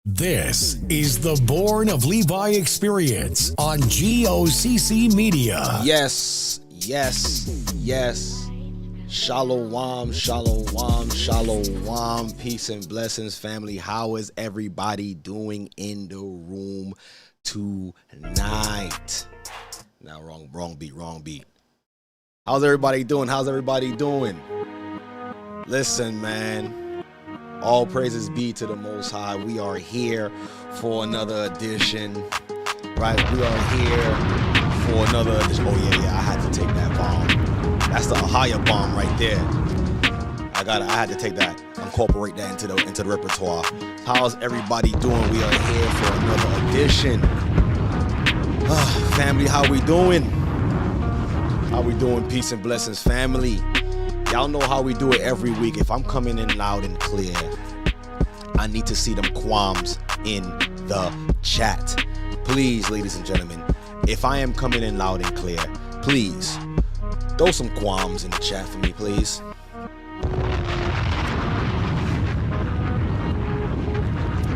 This is the Born of Levi experience on G.O.C.C. Media. Yes. Shalom. Peace and blessings, family. How is everybody doing in the room tonight? Now, wrong beat. How's everybody doing? Listen, man. All praises be to the Most High. We are here for another edition, right? We are here for another edition. Oh, yeah, I had to take that bomb. That's the higher bomb right there. I had to take that, incorporate that into the repertoire. How's everybody doing? We are here for another edition. Family, how we doing? Peace and blessings, family. Y'all know how we do it every week. If I'm coming in loud and clear, I need to see them qualms in the chat. Please, ladies and gentlemen, if I am coming in loud and clear, please throw some qualms in the chat for me, please.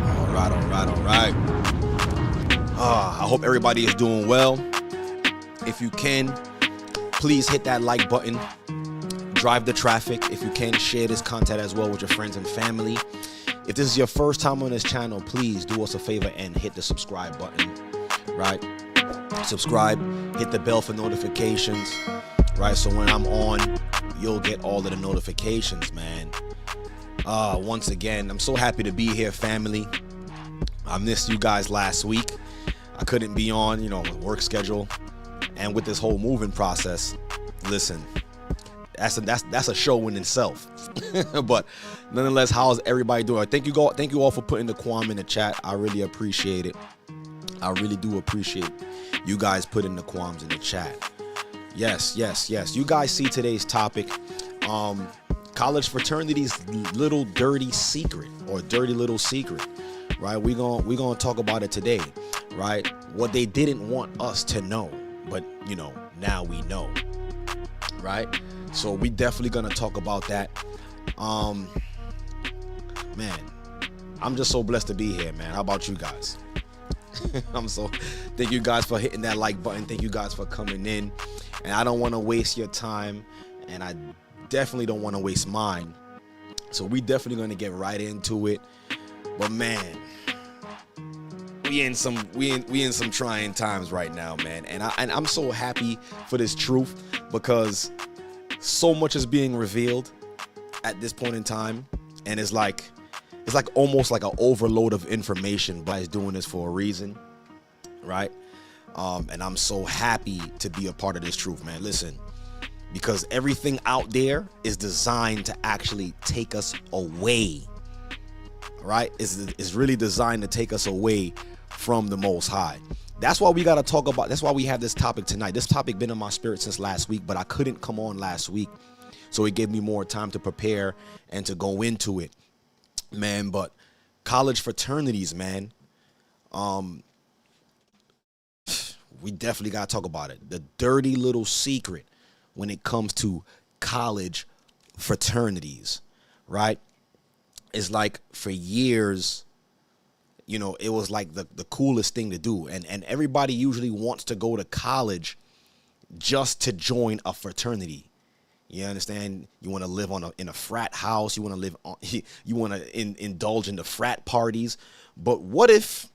All right. I hope everybody is doing well. If you can, please hit that like button. Drive the traffic. If you can, share this content as well with your friends and family. If this is your first time on this channel, please do us a favor and hit the subscribe button, right? Subscribe, hit the bell for notifications, right? So when I'm on, you'll get all of the notifications, man. Once again, I'm so happy to be here, family. I missed you guys last week. I couldn't be on, work schedule. And with this whole moving process, listen, that's a show in itself. But nonetheless, how's everybody doing? Thank you all for putting the qualm in the chat. I really appreciate it. I really do appreciate you guys putting the qualms in the chat. Yes. You guys see today's topic, college fraternities little dirty secret, or dirty little secret, right? We're gonna talk about it today, right? What they didn't want us to know, but now we know, right? So we definitely gonna talk about that. Man, I'm just so blessed to be here, man. How about you guys? Thank you guys for hitting that like button. Thank you guys for coming in. And I don't want to waste your time, and I definitely don't want to waste mine. So we definitely gonna get right into it. But man, we in some trying times right now, man. And I'm so happy for this truth, because so much is being revealed at this point in time, and it's like almost like an overload of information, but it's doing this for a reason, right? And I'm so happy to be a part of this truth, man. Listen, because everything out there is designed to actually take us away, right? It's really designed to take us away from the Most High. That's why we got to talk about, that's why we have this topic tonight. This topic been in my spirit since last week, but I couldn't come on last week. So it gave me more time to prepare and to go into it, man. But college fraternities, man, we definitely got to talk about it. The dirty little secret when it comes to college fraternities, right? It's like for years, it was like the coolest thing to do. And everybody usually wants to go to college just to join a fraternity. You understand? You want to live in a frat house. You want to indulge in the frat parties. But what if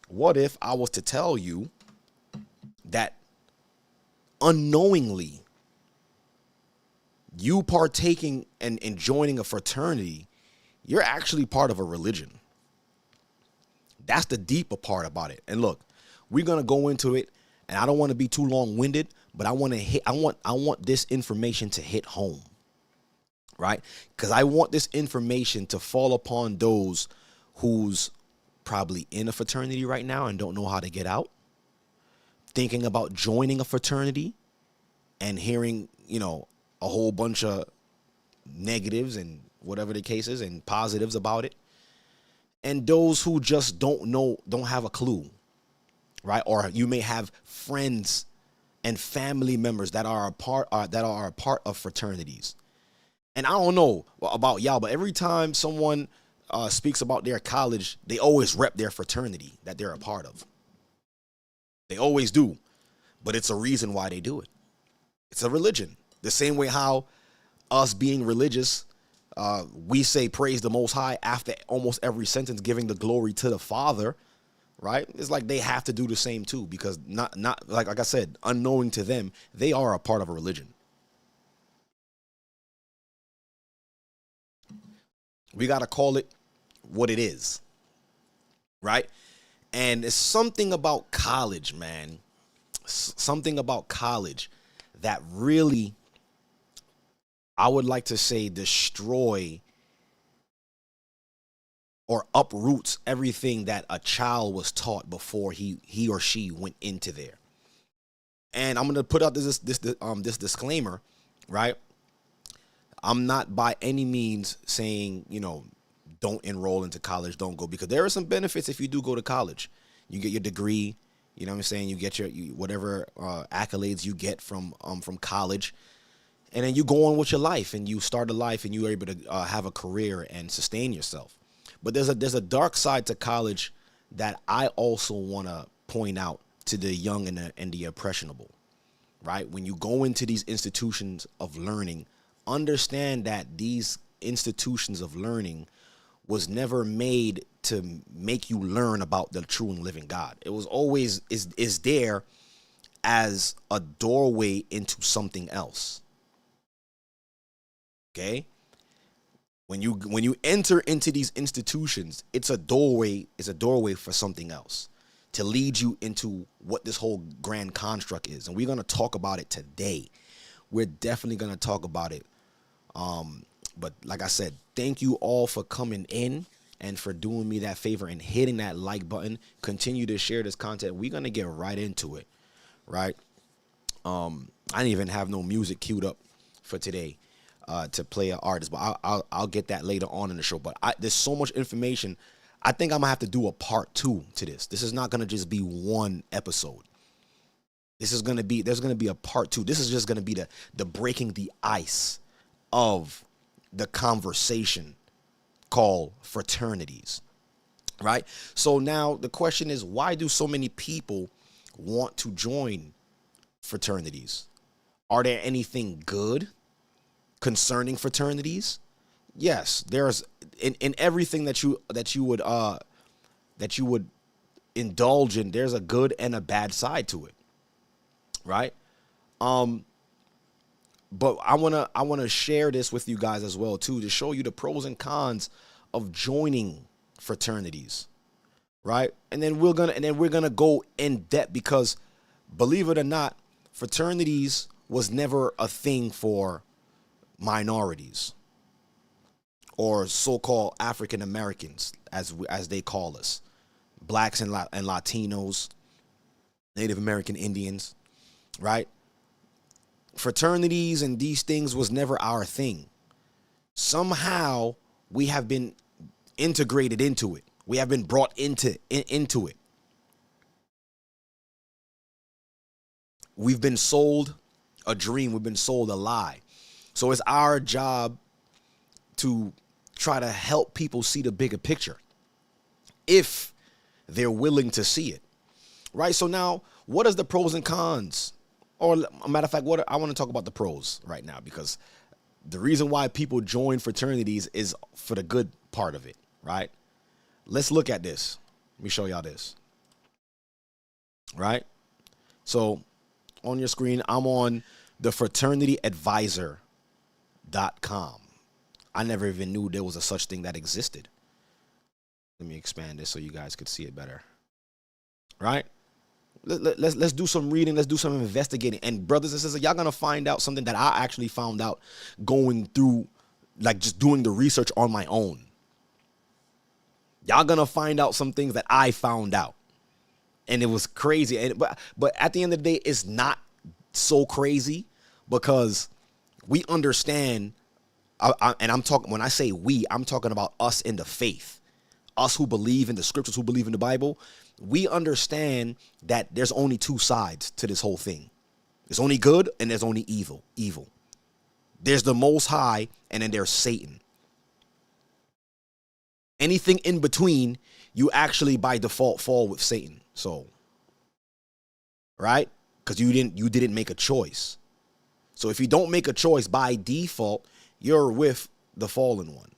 What if I was to tell you that unknowingly you partaking and joining a fraternity, you're actually part of a religion? That's the deeper part about it. And look, we're going to go into it, and I don't want to be too long-winded, but I want this information to hit home, right? Because I want this information to fall upon those who's probably in a fraternity right now and don't know how to get out, thinking about joining a fraternity and hearing, a whole bunch of negatives and whatever the case is and positives about it. And those who just don't know, don't have a clue, right? Or you may have friends and family members that are a part of fraternities. And I don't know about y'all, but every time someone speaks about their college, they always rep their fraternity that they're a part of. They always do. But it's a reason why they do it. It's a religion. The same way how us being religious, we say praise the Most High after almost every sentence, giving the glory to the Father, right? It's like they have to do the same too, because not like I said, unknowing to them, they are a part of a religion. We got to call it what it is, right? And it's something about college, man. Something about college that really, I would like to say, destroy or uproots everything that a child was taught before he or she went into there. And I'm going to put out this disclaimer, right? I'm not by any means saying, don't enroll into college, don't go, because there are some benefits if you do go to college. You get your degree, you know what I'm saying? You get your whatever accolades you get from college, and then you go on with your life and you start a life and you're able to have a career and sustain yourself. But there's a dark side to college that I also want to point out to the young and the impressionable, right? When you go into these institutions of learning, understand that these institutions of learning was never made to make you learn about the true and living God. It was always is there as a doorway into something else. Okay? When you enter into these institutions, it's a doorway for something else, to lead you into what this whole grand construct is. And we're going to talk about it today. We're definitely going to talk about it. But like I said, thank you all for coming in and for doing me that favor and hitting that like button. Continue to share this content. We're going to get right into it, right? I didn't even have no music queued up for today to play an artist, but I'll get that later on in the show. But there's so much information. I think I'm going to have to do a part 2 to this. This is not going to just be one episode. There's going to be a part 2. This is just going to be the breaking the ice of the conversation called fraternities, right? So now the question is, why do so many people want to join fraternities? Are there anything good concerning fraternities? Yes, there's in everything that you would indulge in, there's a good and a bad side to it, right? But I wanna share this with you guys as well too, to show you the pros and cons of joining fraternities, right? And then we're gonna go in depth, because believe it or not, fraternities was never a thing for minorities or so-called African Americans, as they call us, blacks and Latinos, Native American Indians, right? Fraternities and these things was never our thing. Somehow we have been integrated into it. We have been brought into it. We've been sold a dream. We've been sold a lie. So it's our job to try to help people see the bigger picture, if they're willing to see it, right? So now, what is the pros and cons? Or a matter of fact, I want to talk about the pros right now, because the reason why people join fraternities is for the good part of it, right? Let's look at this. Let me show y'all this. right? So on your screen, I'm on the fraternityadvisor.com. I never even knew there was a such thing that existed. Let me expand this so you guys could see it better. Right? Let's do some reading. Let's do some investigating. And brothers and sisters, y'all gonna find out something that I actually found out going through, like just doing the research on my own. Y'all gonna find out some things that I found out, and it was crazy. And but at the end of the day, it's not so crazy because we understand. And I'm talking, when I say we, I'm talking about us in the faith, us who believe in the scriptures, who believe in the Bible. We understand that there's only two sides to this whole thing. There's only good and there's only evil. There's the Most High and then there's Satan. Anything in between, you actually by default fall with Satan. So, right? Because you didn't make a choice. So if you don't make a choice by default, you're with the fallen one,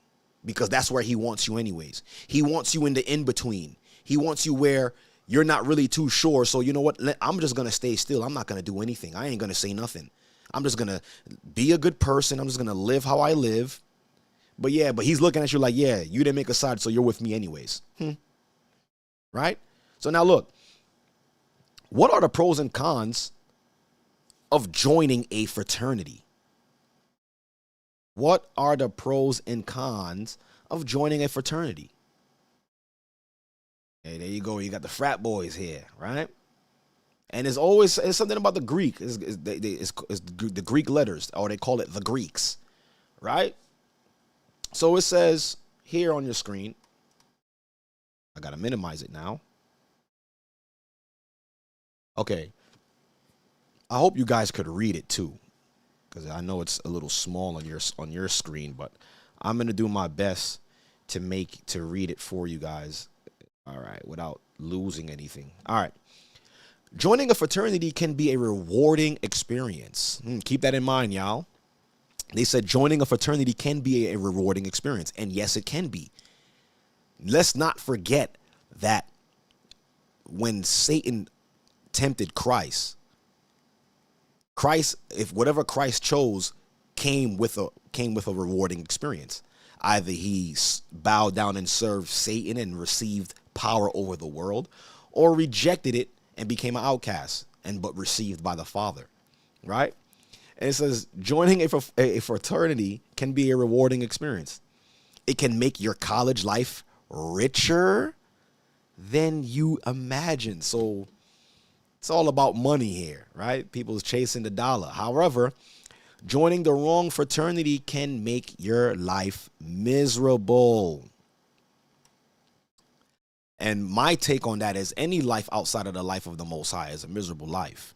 because that's where he wants you anyways. He wants you in the in-between. He wants you where you're not really too sure. So you know what? I'm just going to stay still. I'm not going to do anything. I ain't going to say nothing. I'm just going to be a good person. I'm just going to live how I live. But he's looking at you like, yeah, you didn't make a side, so you're with me anyways. Right? So now look, what are the pros and cons of joining a fraternity? What are the pros and cons of joining a fraternity? Hey, there you go. You got the frat boys here, right? And it's something about the Greek. It's the Greek letters, or they call it the Greeks, right? So it says here on your screen, I got to minimize it now. Okay. I hope you guys could read it too, because I know it's a little small on your screen, but I'm going to do my best to read it for you guys. All right, without losing anything. All right. Joining a fraternity can be a rewarding experience. Keep that in mind, y'all. They said joining a fraternity can be a rewarding experience, and yes, it can be. Let's not forget that when Satan tempted Christ, if whatever Christ chose came with a rewarding experience. Either he bowed down and served Satan and received power over the world, or rejected it and became an outcast but received by the Father, right? And it says joining a fraternity can be a rewarding experience. It can make your college life richer than you imagine. So it's all about money here, right? People's chasing the dollar. However, joining the wrong fraternity can make your life miserable. And my take on that is any life outside of the life of the Most High is a miserable life.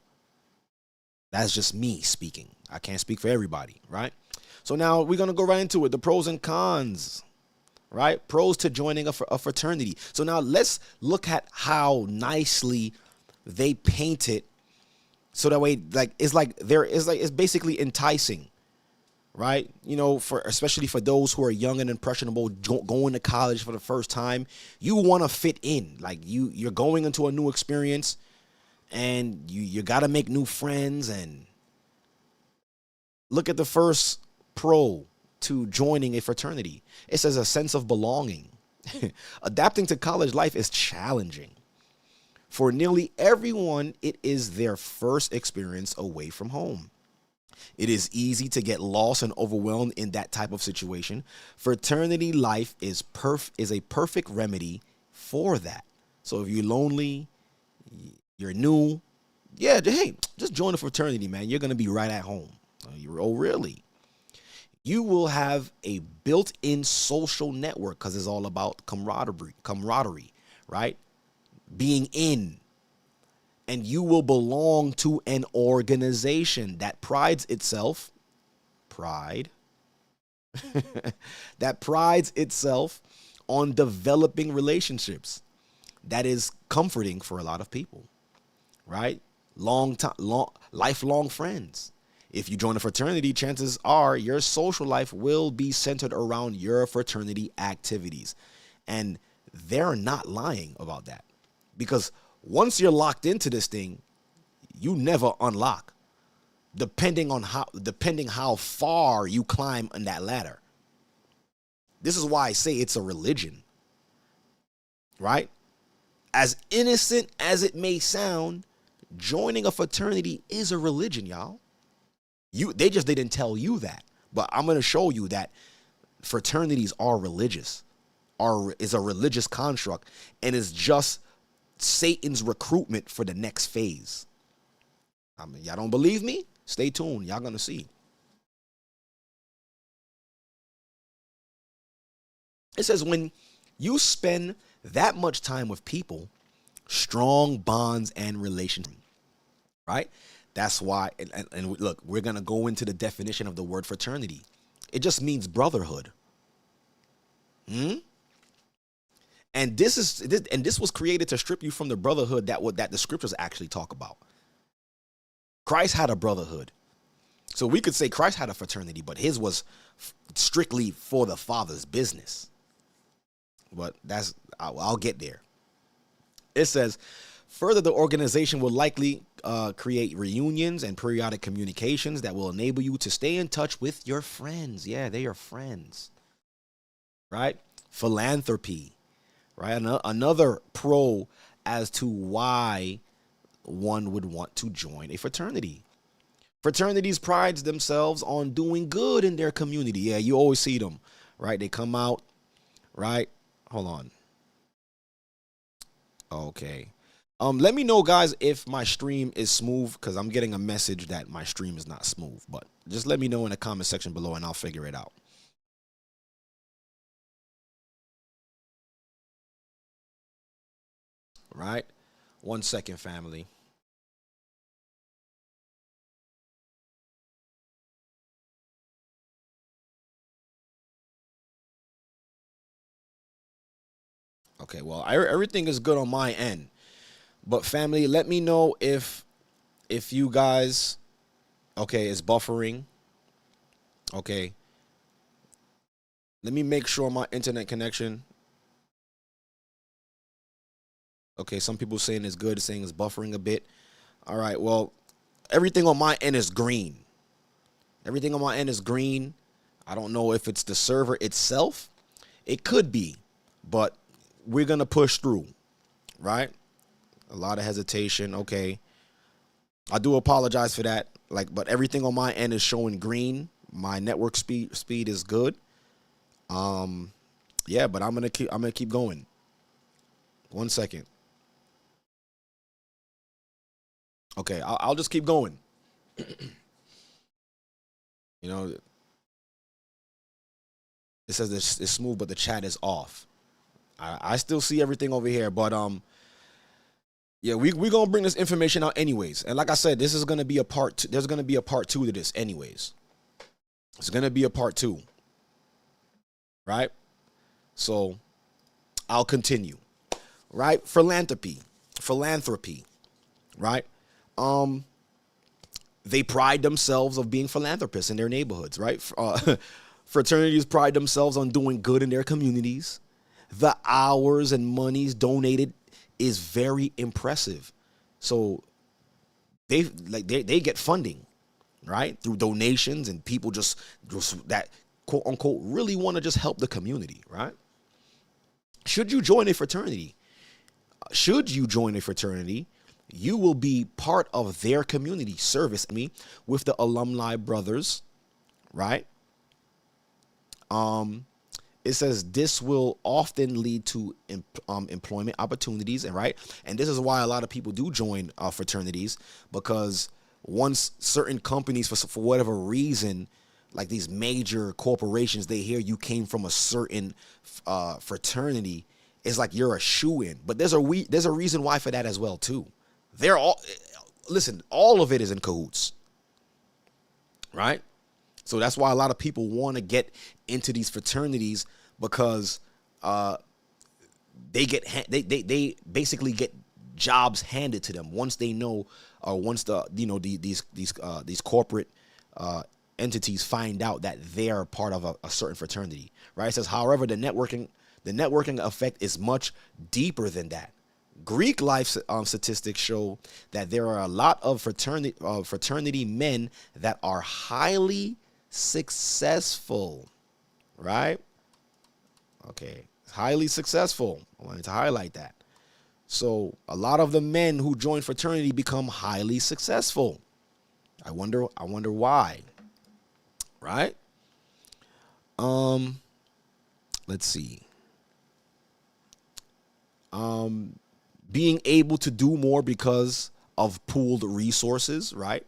That's just me speaking. I can't speak for everybody, right? So now we're going to go right into it. The pros and cons, right? Pros to joining a fraternity. So now let's look at how nicely they paint it. So that way, it's basically enticing, right? You know, especially for those who are young and impressionable, going to college for the first time, you want to fit in. Like you're going into a new experience, and you got to make new friends. And look at the first pro to joining a fraternity. It says a sense of belonging. Adapting to college life is challenging. For nearly everyone, it is their first experience away from home. It is easy to get lost and overwhelmed in that type of situation. Fraternity life is a perfect remedy for that. So if you're lonely, you're new, just join a fraternity, man. You're going to be right at home. Oh, really? You will have a built-in social network because it's all about camaraderie, right? Being in. And you will belong to an organization that prides itself on developing relationships. That is comforting for a lot of people, right? Lifelong friends. If you join a fraternity, chances are your social life will be centered around your fraternity activities. And they're not lying about that, because once you're locked into this thing, you never unlock, depending how far you climb on that ladder. This is why I say it's a religion, right? As innocent as it may sound, joining a fraternity is a religion, y'all. They just didn't tell you that, but I'm going to show you that fraternities are religious, is a religious construct, and is just Satan's recruitment for the next phase. I mean, y'all don't believe me? Stay tuned. Y'all going to see. It says, when you spend that much time with people, strong bonds and relationships, right? That's why, and look, we're going to go into the definition of the word fraternity. It just means brotherhood. And this was created to strip you from the brotherhood that the scriptures actually talk about. Christ had a brotherhood. So we could say Christ had a fraternity, but his was strictly for the Father's business. But I'll get there. It says, further, the organization will likely create reunions and periodic communications that will enable you to stay in touch with your friends. Yeah, they are friends. Right? Philanthropy. Right? Another pro as to why one would want to join a fraternity. Fraternities prides themselves on doing good in their community. Yeah, you always see them. Right? They come out. Right? Hold on. Okay. Let me know, guys, if my stream is smooth, because I'm getting a message that my stream is not smooth. But just let me know in the comment section below, and I'll figure it out. Right? 1 second, family. Okay, well, everything is good on my end. But family, let me know if you guys, okay, it's buffering. Okay. Let me make sure my internet connection. Okay, some people saying it's good, saying it's buffering a bit. All right, well, everything on my end is green. Everything on my end is green. I don't know if it's the server itself. It could be, but we're going to push through, right? A lot of hesitation. Okay. I do apologize for that. But everything on my end is showing green. My network speed is good. Yeah, but I'm going to keep going. 1 second. Okay, I'll just keep going. You know, it says it's smooth, but the chat is off. I still see everything over here, but yeah, we're going to bring this information out anyways. And like I said, this is going to be a part two. There's going to be a part 2 to this anyways. It's going to be a part 2. Right? So I'll continue. Right? Philanthropy. Right? They pride themselves of being philanthropists in their neighborhoods, right? Fraternities pride themselves on doing good in their communities. The hours and monies donated is very impressive. So they get funding, right? Through donations, and people just that quote unquote really want to just help the community, right? Should you join a fraternity? You will be part of their community service with the alumni brothers, right? It says this will often lead to employment opportunities, and right, and this is why a lot of people do join fraternities, because once certain companies, for whatever reason, like these major corporations, they hear you came from a certain fraternity, it's like you're a shoo-in. But there's a reason why for that as well too. All of it is in cahoots, right? So that's why a lot of people want to get into these fraternities, because they basically get jobs handed to them once they know, or once these corporate entities find out that they are part of a certain fraternity, right? It says, however, the networking effect is much deeper than that. Greek life statistics show that there are a lot of fraternity men that are highly successful, right? Okay, highly successful. I wanted to highlight that. So a lot of the men who join fraternity become highly successful. I wonder why, right? Let's see. Being able to do more because of pooled resources, right?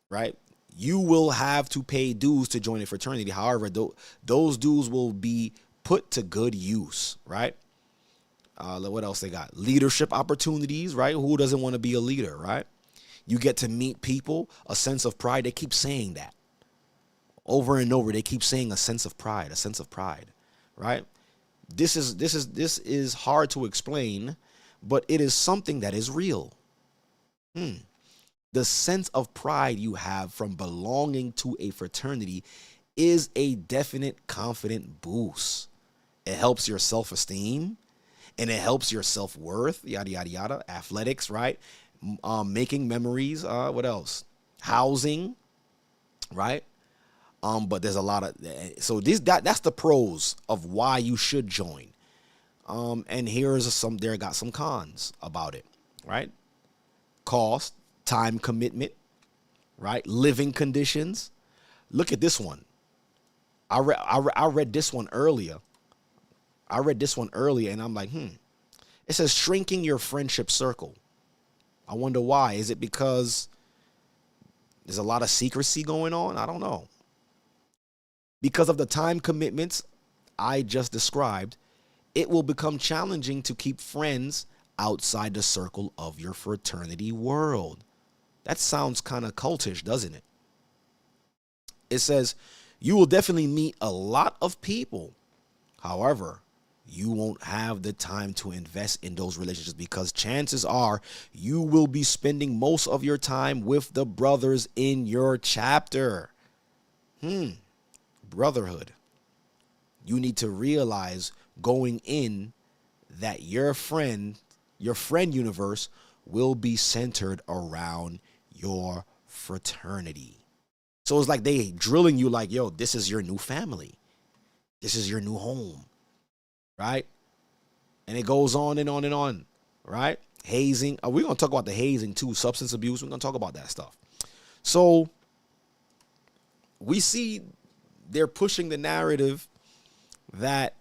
Right? You will have to pay dues to join a fraternity. However, those dues will be put to good use, right? What else they got? Leadership opportunities, right? Who doesn't want to be a leader, right? You get to meet people, a sense of pride. They keep saying that over and over. They keep saying a sense of pride, right? This is hard to explain, but it is something that is real. The sense of pride you have from belonging to a fraternity is a definite confident boost. It helps your self-esteem and it helps your self-worth, yada, yada, yada. Athletics, right? Making memories. What else? Housing, right? But there's a lot of, so that's the pros of why you should join. And there got some cons about it, right? Cost, time commitment, right? Living conditions. Look at this one. I read this one earlier. And I'm like, It says shrinking your friendship circle. I wonder why. Is it because there's a lot of secrecy going on? I don't know. Because of the time commitments I just described, it will become challenging to keep friends outside the circle of your fraternity world. That sounds kind of cultish, doesn't it? It says you will definitely meet a lot of people. However, you won't have the time to invest in those relationships because chances are you will be spending most of your time with the brothers in your chapter. Brotherhood. You need to realize going in that your friend universe will be centered around your fraternity. So it's like they drilling you like, yo, this is your new family. This is your new home, right? And it goes on and on and on, right? Hazing. We're going to talk about the hazing too, substance abuse. We're going to talk about that stuff. So we see they're pushing the narrative that,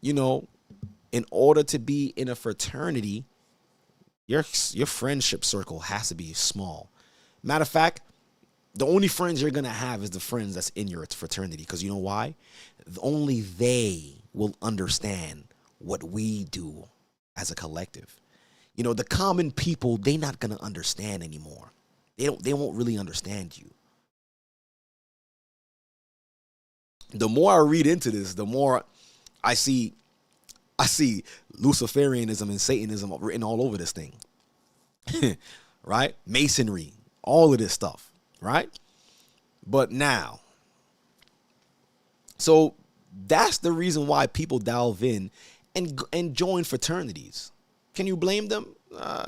in order to be in a fraternity, your friendship circle has to be small. Matter of fact, the only friends you're going to have is the friends that's in your fraternity. Because you know why? Only they will understand what we do as a collective. The common people, they're not going to understand anymore. They won't really understand you. The more I read into this, the more I see Luciferianism and Satanism written all over this thing. Right? Masonry, all of this stuff, right? But now, so that's the reason why people delve in and join fraternities. Can you blame them?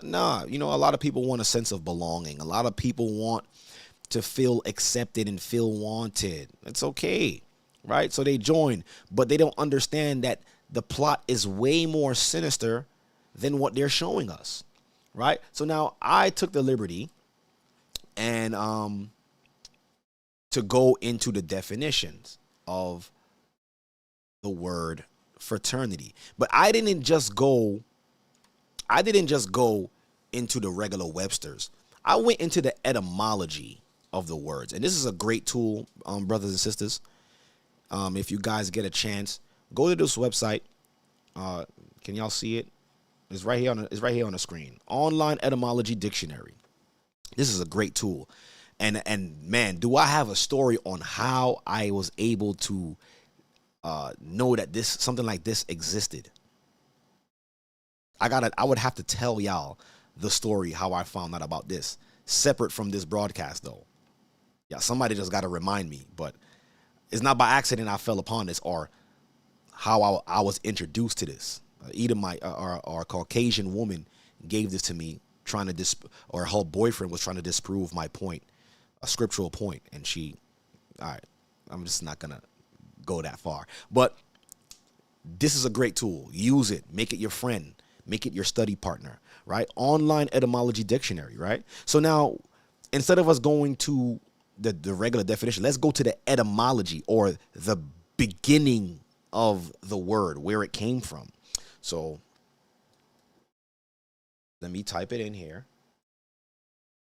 Nah. A lot of people want a sense of belonging. A lot of people want to feel accepted and feel wanted. It's okay. Right? So they join, but they don't understand that the plot is way more sinister than what they're showing us. Right? So now I took the liberty and to go into the definitions of the word fraternity. But I didn't just go into the regular Webster's. I went into the etymology of the words. And this is a great tool, brothers and sisters. If you guys get a chance, go to this website. Can y'all see it? It's right here on the screen. Online Etymology Dictionary. This is a great tool. And man, do I have a story on how I was able to know that something like this existed. I would have to tell y'all the story how I found out about this, separate from this broadcast though. Yeah, somebody just got to remind me, but it's not by accident I fell upon this or how I was introduced to this. Edomite or Caucasian woman gave this to me, trying to or her boyfriend was trying to disprove my point, a scriptural point, and she, all right, I'm just not gonna go that far, but this is a great tool. Use it, make it your friend, make it your study partner, right? Online etymology dictionary, right? So now, instead of us going to the regular definition, let's go to the etymology, or the beginning of the word, where it came from. So let me type it in here.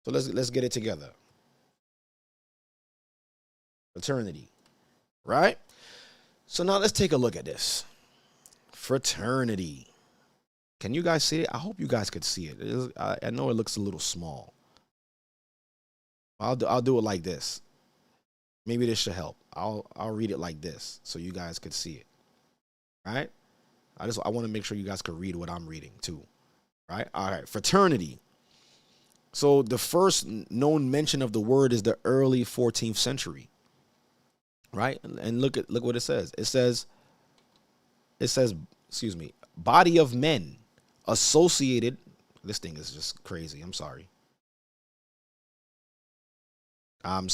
So let's get it together. Fraternity, right? So now let's take a look at this. Fraternity. Can you guys see it? I hope you guys could see it. I know it looks a little small. I'll do it like this. Maybe this should help. I'll read it like this so you guys could see it. Right? I want to make sure you guys can read what I'm reading too. Right? All right. Fraternity. So the first known mention of the word is the early 14th century. Right? And look what it says. It says, excuse me, body of men associated. This thing is just crazy. I'm sorry. I'm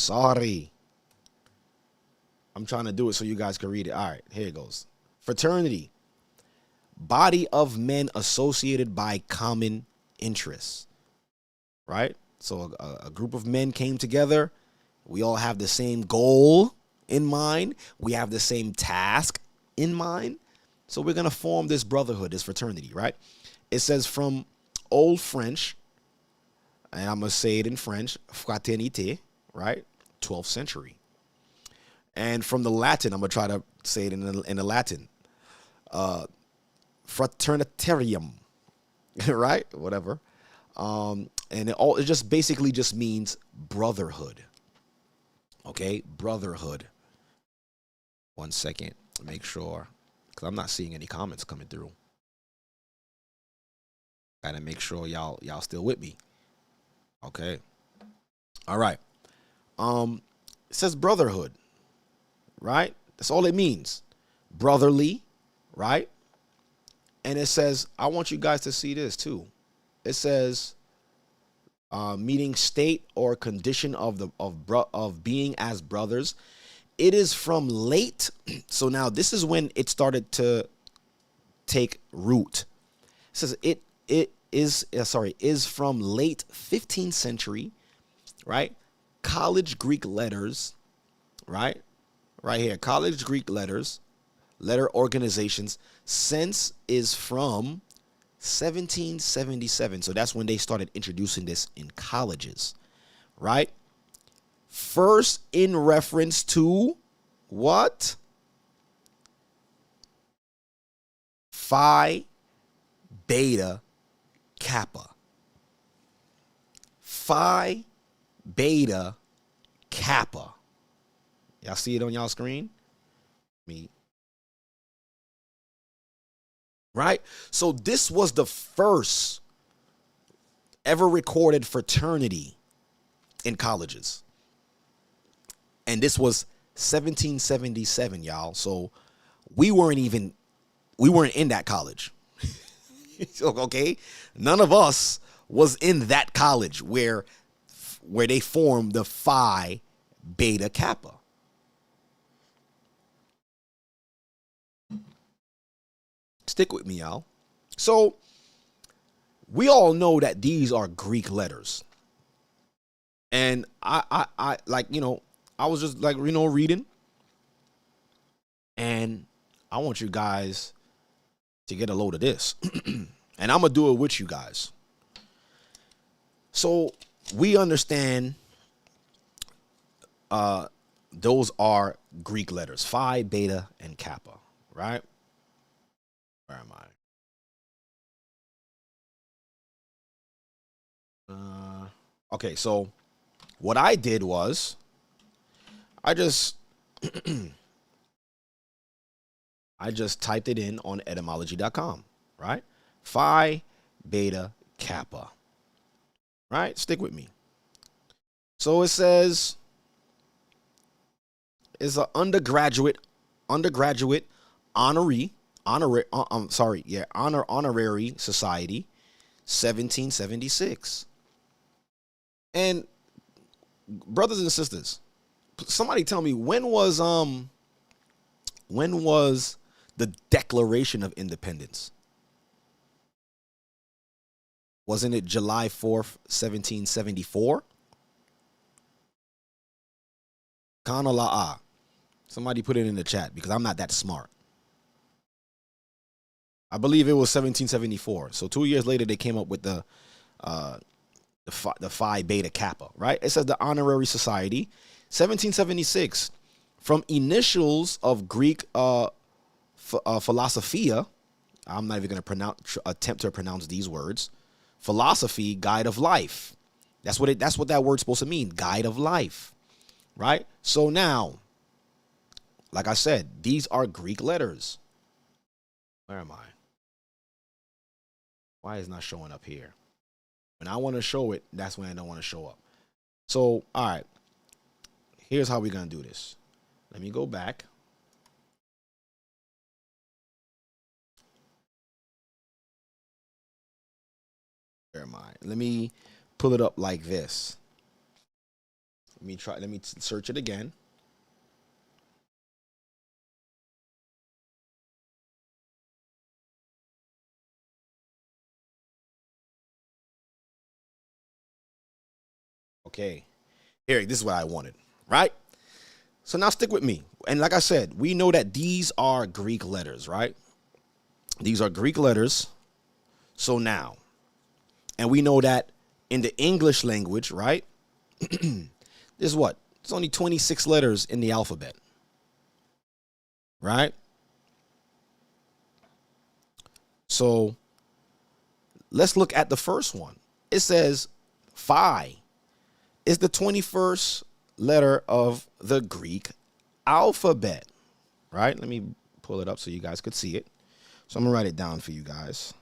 trying to do it so you guys can read it. All right, here it goes. Fraternity, body of men associated by common interests. Right? So a group of men came together. We all have the same goal in mind. We have the same task in mind. So we're going to form this brotherhood, this fraternity, right? It says from Old French, and I'm going to say it in French, fraternité, right? 12th century. And from the Latin, I'm going to try to say it in the Latin, fraternitarium, right? Whatever. And it just basically just means brotherhood. Okay? Brotherhood. 1 second. Make sure, because I'm not seeing any comments coming through. Gotta make sure y'all still with me. Okay. All right. It says brotherhood, right? That's all it means. Brotherly, right? And it says, I want you guys to see this too. It says, meaning state or condition of being as brothers. It is from late. So now this is when it started to take root. It says is from late 15th century, right? College Greek letters, right? Right here, college Greek letters, letter organizations. Since is from 1777. So that's when they started introducing this in colleges, right? First in reference to what? Phi Beta Kappa. Phi Beta Kappa. Y'all see it on y'all screen? Me. Right? So this was the first ever recorded fraternity in colleges. And this was 1777, y'all. So we weren't in that college. Okay? None of us was in that college where they formed the Phi Beta Kappa. Stick with me, y'all. So we all know that these are Greek letters. And I like, I was just like, reading. And I want you guys to get a load of this. And I'm going to do it with you guys. So we understand those are Greek letters, Phi, Beta, and Kappa, right? Where am I? Okay, so what I did was I just typed it in on etymology.com, right? Phi, Beta, Kappa. Right? Stick with me. So it says is an undergraduate honoree Honorary Society, 1776. And brothers and sisters, somebody tell me, when was the Declaration of Independence? Wasn't it July 4th, 1774? Kana la'a. Somebody put it in the chat because I'm not that smart. I believe it was 1774. So 2 years later, they came up with the Phi Beta Kappa, right? It says the Honorary Society, 1776, from initials of Greek philosophia. I'm not even going to attempt to pronounce these words. Philosophy, guide of life. That's what that word's supposed to mean, guide of life, right? So now, like I said, these are Greek letters. Where am I? Why is it not showing up here? When I want to show it, that's when I don't want to show up. So, all right, here's how we're going to do this. Let me go back. Where am I? Let me pull it up like this. Let me search it again. Okay, here, this is what I wanted, right? So now stick with me. And like I said, we know that these are Greek letters, right? These are Greek letters. So now, and we know that in the English language, right? There's what? There's only 26 letters in the alphabet, right? So let's look at the first one. It says Phi is the 21st letter of the Greek alphabet, right? Let me pull it up so you guys could see it. So I'm gonna write it down for you guys.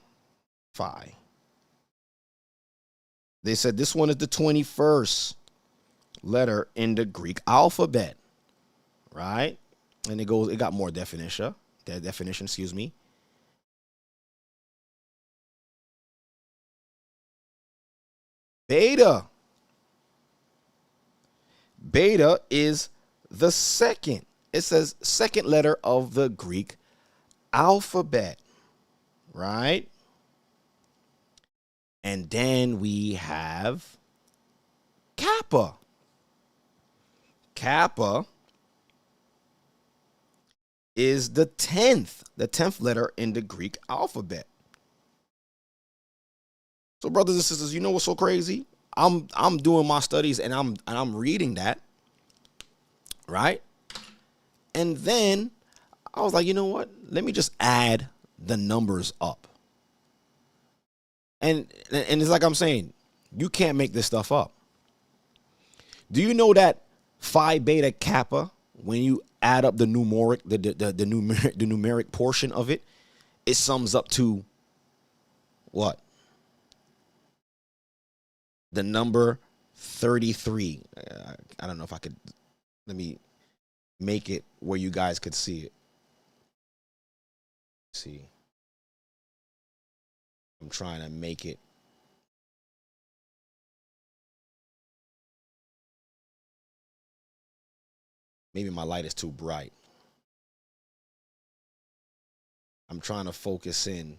Phi. They said this one is the 21st letter in the Greek alphabet, right? And it got more definition, excuse me. Beta. Beta is the second. It says second letter of the Greek alphabet, right? And then we have Kappa. Kappa is the 10th letter in the Greek alphabet. So brothers and sisters, you know what's so crazy? I'm doing my studies and I'm reading that, right? And then I was like, you know what? Let me just add the numbers up. And it's like I'm saying, you can't make this stuff up. Do you know that Phi Beta Kappa, when you add up the numeric portion of it, it sums up to what? The number 33. I don't know if I could, let me make it where you guys could see it. See. I'm trying to make it. Maybe my light is too bright. I'm trying to focus in.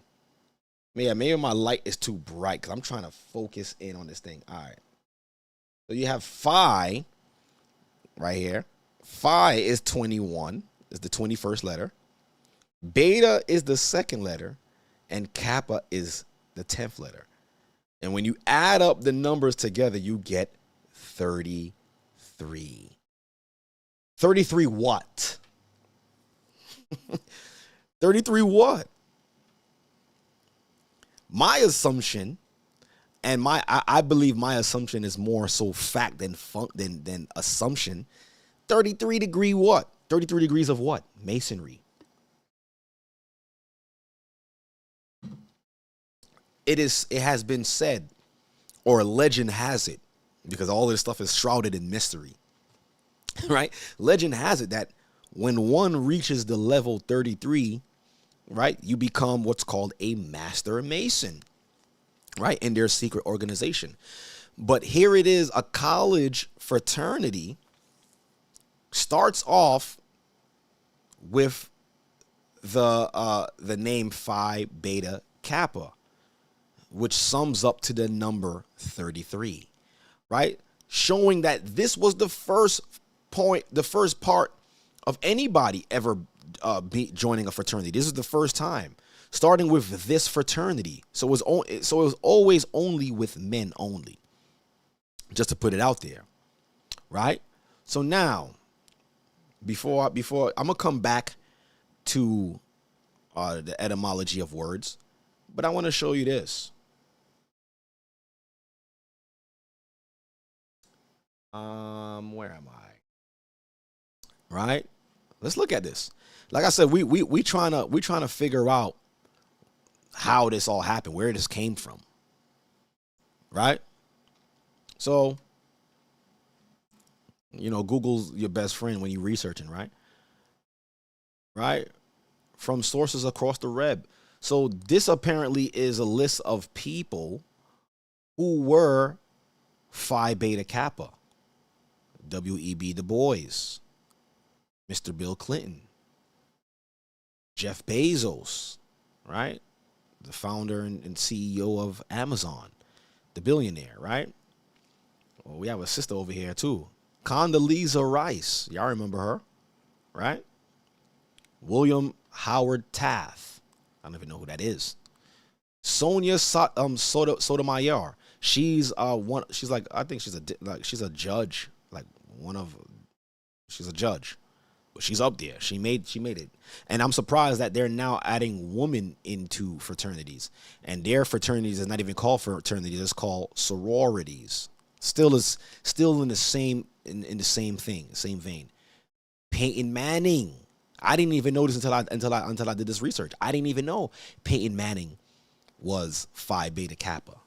Yeah, maybe my light is too bright because I'm trying to focus in on this thing. All right. So you have Phi right here. Phi is 21, is the 21st letter. Beta is the second letter. And Kappa is the 10th letter. And when you add up the numbers together, you get 33. 33 what? 33 what? My assumption, and I believe my assumption is more so fact than assumption. 33 degree what? 33 degrees of what? Masonry. It has been said, or legend has it, because all this stuff is shrouded in mystery, right? Legend has it that when one reaches the level 33, right, you become what's called a master mason, right, in their secret organization. But here it is, a college fraternity starts off with the name Phi Beta Kappa, which sums up to the number 33, right? Showing that this was the first part of anybody ever joining a fraternity. This is the first time, starting with this fraternity. So it was always only with men only, just to put it out there, right? So now, before I'm gonna come back to the etymology of words, but I want to show you this. Where am I? Right? Let's look at this. Like I said, we trying to figure out how this all happened, where this came from. Right? So, Google's your best friend when you're researching, right? Right? From sources across the web. So this apparently is a list of people who were Phi Beta Kappa. W.E.B. Du Bois, Mr. Bill Clinton, Jeff Bezos, right? The founder and CEO of Amazon, the billionaire, right? Well, we have a sister over here too, Condoleezza Rice. Y'all remember her, right? William Howard Taft. I don't even know who that is. Sonia Sotomayor. She's She's like, I think she's a judge. She's a judge, but she's up there. She made it, and I'm surprised that they're now adding women into fraternities, and their fraternities is not even called fraternities; it's called sororities. Still in the same same vein. Peyton Manning. I didn't even notice until I did this research. I didn't even know Peyton Manning was Phi Beta Kappa.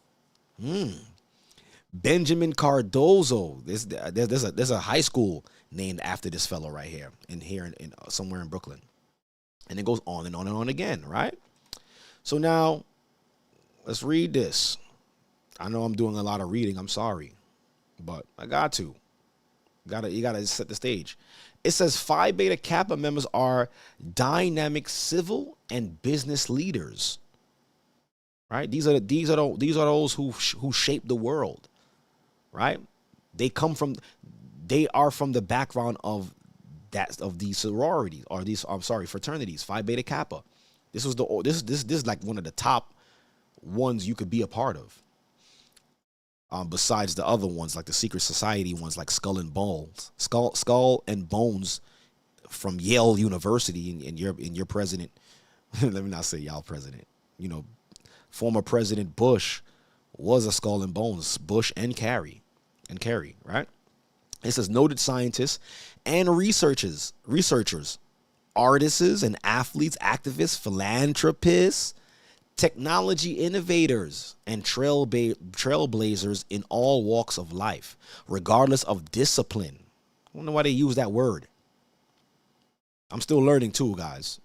Benjamin Cardozo. There's a high school named after this fellow right here, in somewhere in Brooklyn, and it goes on and on and on again, right? So now, let's read this. I know I'm doing a lot of reading. I'm sorry, but I got to. You gotta set the stage. It says Phi Beta Kappa members are dynamic civil and business leaders. Right? These are those who shape the world. Right? They are from the background of these sororities, or these, fraternities, Phi Beta Kappa. This is like one of the top ones you could be a part of. Besides the other ones, like the secret society ones, like Skull and Bones from Yale University, and your president, let me not say y'all president, former President Bush was a Skull and Bones. Bush and Kerry, right? It says noted scientists and researchers, artists and athletes, activists, philanthropists, technology innovators, and trailblazers in all walks of life, regardless of discipline. I wonder why they use that word. I'm still learning too, guys.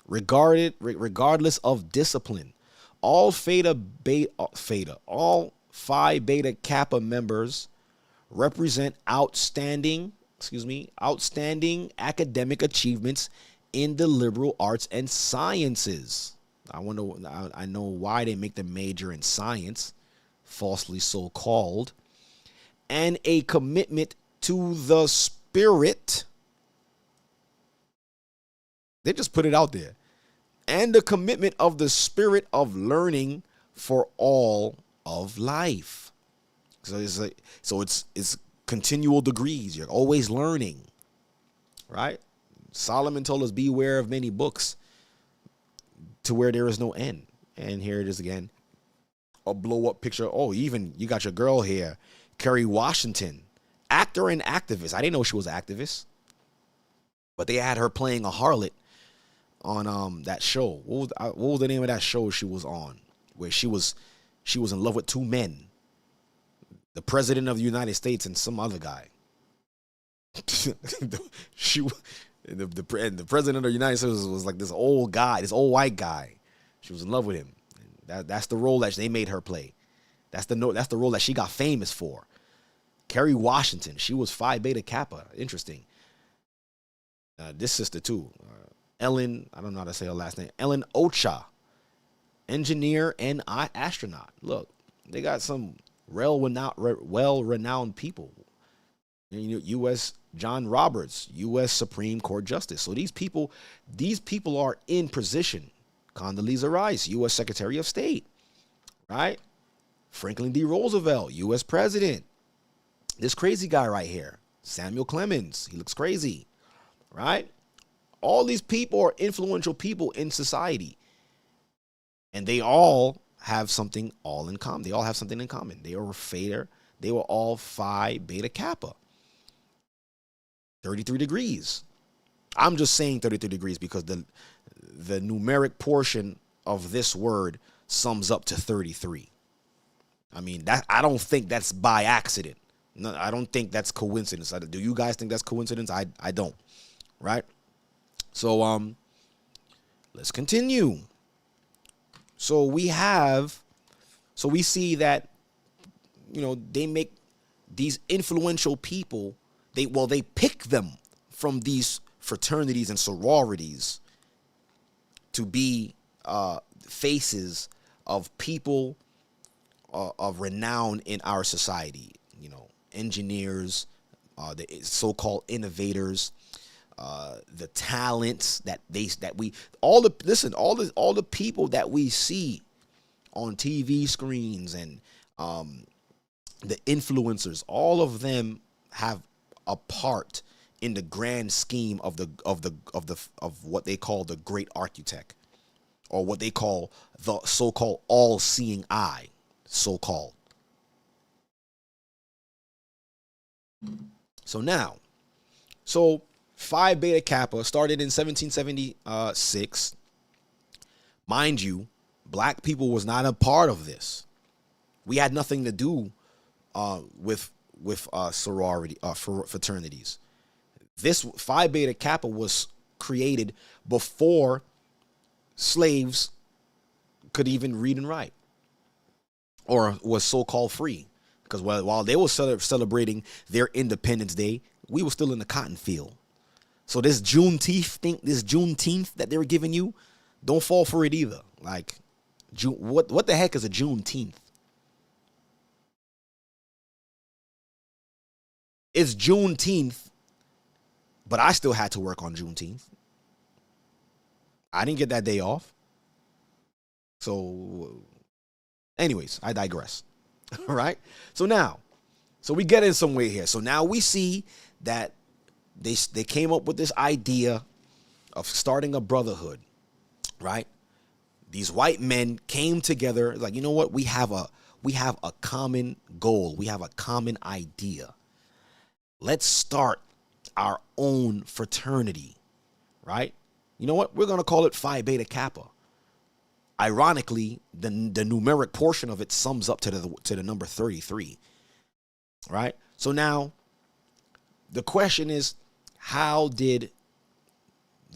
Regardless of discipline, all all Phi Beta Kappa members represent outstanding academic achievements in the liberal arts and sciences. I know why they make the major in science, falsely so called, and a commitment to the spirit. They just put it out there. And the commitment of the spirit of learning for all of life. So it's continual degrees. You're always learning, right? Solomon told us, beware of many books, to where there is no end. And here it is again, a blow up picture. Oh, even you got your girl here, Kerry Washington, actor and activist. I didn't know she was an activist, but they had her playing a harlot on that show. What was the name of that show she was on, where she was in love with two men, the president of the United States and some other guy. And the president of the United States was like this old guy, this old white guy. She was in love with him. That's the role that they made her play. That's the role that she got famous for. Kerry Washington, she was Phi Beta Kappa. Interesting. This sister too, Ellen. I don't know how to say her last name. Ellen Rawchaa, engineer and astronaut. Look, they got some well-renowned people. U.S. John Roberts, U.S. Supreme Court Justice. So these people are in position. Condoleezza Rice, U.S. Secretary of State, right? Franklin D. Roosevelt, U.S. President. This crazy guy right here, Samuel Clemens, he looks crazy, right? All these people are influential people in society, and they all have something in common. They all have something in common. They were all Phi Beta Kappa. 33 degrees. I'm just saying 33 degrees because the numeric portion of this word sums up to 33. I mean, I don't think that's by accident. No, I don't think that's coincidence. Do you guys think that's coincidence? I don't. Right? So let's continue. So we see that, they make these influential people, they pick them from these fraternities and sororities to be faces of people of renown in our society. Engineers, the so-called innovators, the talents all the people that we see on TV screens and the influencers, all of them have a part in the grand scheme of what they call the great architect, or what they call the so-called all-seeing eye, so-called. So Phi Beta Kappa started in 1776. Mind you, black people was not a part of this. We had nothing to do with sorority fraternities. This Phi Beta Kappa was created before slaves could even read and write, or was so-called free. Because while they were celebrating their Independence Day, we were still in the cotton field. So this Juneteenth that they were giving you, don't fall for it either. Like, what the heck is a Juneteenth? It's Juneteenth, but I still had to work on Juneteenth. I didn't get that day off. So, anyways, I digress. All right. So we get in some way here. So now we see that they came up with this idea of starting a brotherhood, right? These white men came together like, you know what? We have a common goal. We have a common idea. Let's start our own fraternity, right? You know what? We're going to call it Phi Beta Kappa. Ironically, the numeric portion of it sums up to the number 33, right? So now the question is, how did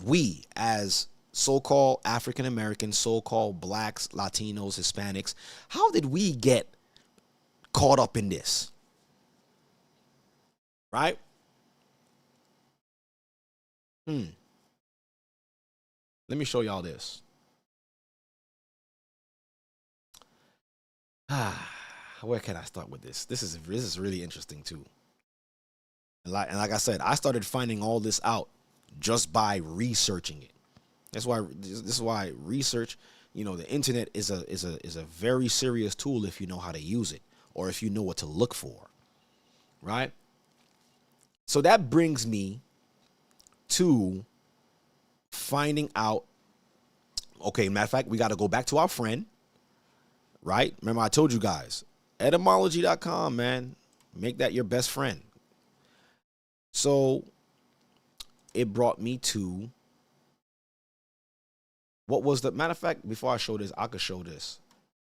we as so-called African Americans, so-called blacks, Latinos, Hispanics, how did we get caught up in this? Right? Let me show y'all this. Where can I start with this? This is really interesting too. And like I said, I started finding all this out just by researching it. This is why research, the internet is a very serious tool if you know how to use it, or if you know what to look for. Right? So that brings me to finding out. Okay, matter of fact, we got to go back to our friend. Right? Remember, I told you guys, etymology.com, man. Make that your best friend. So it brought me to, what was the, matter of fact, before I show this, I could show this,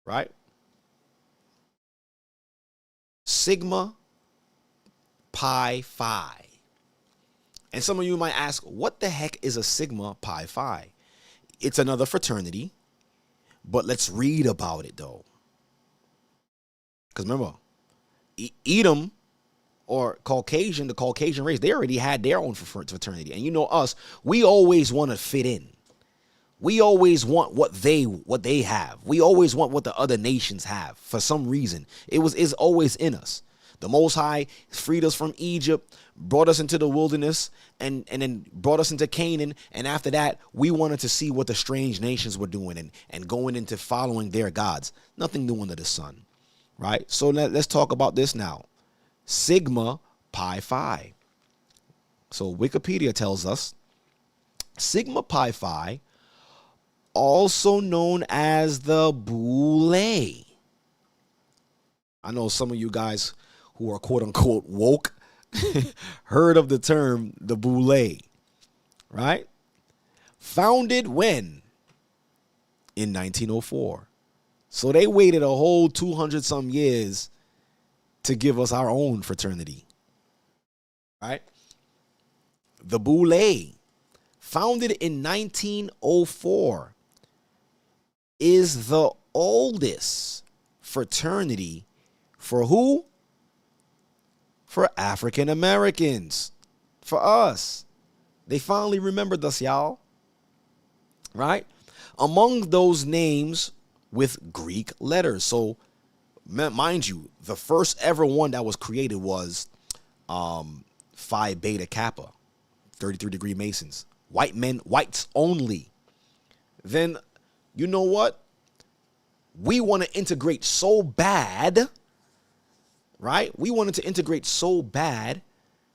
right? Sigma Pi Phi. And some of you might ask, what the heck is a Sigma Pi Phi? It's another fraternity, but let's read about it though. Because remember, Edom or Caucasian, the Caucasian race, they already had their own fraternity. And you know us, we always want to fit in. We always want what they have. We always want what the other nations have for some reason. It's always in us. The Most High freed us from Egypt, brought us into the wilderness, and then brought us into Canaan. And after that, we wanted to see what the strange nations were doing and going into following their gods. Nothing new under the sun, right? So let's talk about this now. Sigma Pi Phi. So Wikipedia tells us Sigma Pi Phi, also known as the Boule. I know some of you guys who are quote unquote woke heard of the term the Boule, right? Founded when? In 1904. So they waited a whole 200 some years to give us our own fraternity, right? The Boule, founded in 1904, is the oldest fraternity for who? For African Americans, for us. They finally remembered us, y'all, right? Among those names with Greek letters. So, mind you, the first ever one that was created was Phi Beta Kappa, 33-degree Masons. White men, whites only. Then, you know what? We want to integrate so bad, right? We wanted to integrate so bad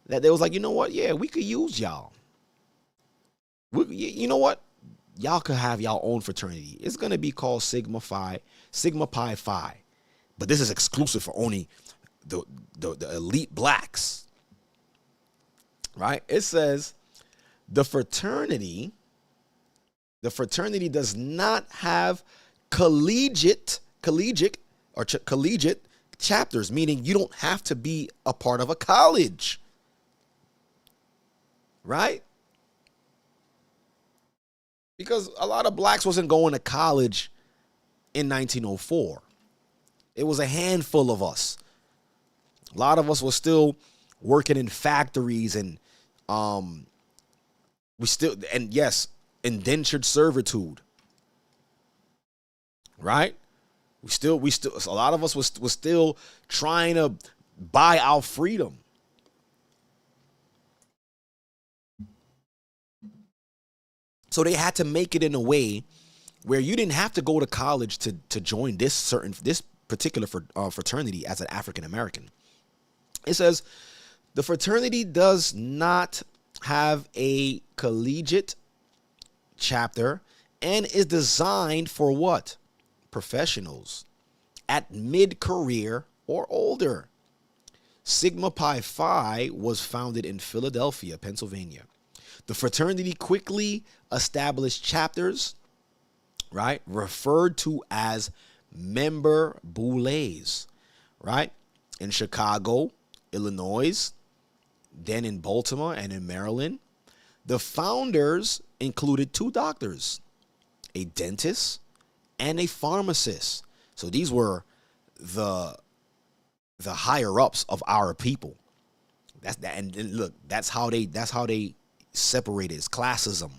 that they was like, you know what? Yeah, we could use y'all. You know what? Y'all could have y'all own fraternity. It's going to be called Sigma Pi Phi. But this is exclusive for only the elite blacks, right? It says the fraternity does not have collegiate chapters, meaning you don't have to be a part of a college, right? Because a lot of blacks wasn't going to college in 1904. It was a handful of us. A lot of us were still working in factories and indentured servitude. Right? We still a lot of us was still trying to buy our freedom. So they had to make it in a way where you didn't have to go to college to join this particular fraternity as an African American. It says the fraternity does not have a collegiate chapter and is designed for what? Professionals at mid-career or older. Sigma Pi Phi was founded in Philadelphia, Pennsylvania. The fraternity quickly established chapters, right, referred to as member boules, right, in Chicago, Illinois, then in Baltimore and in Maryland. The founders included 2 doctors, a dentist and a pharmacist. So these were the higher ups of our people. That's that, and look, that's how they separated. It's classism,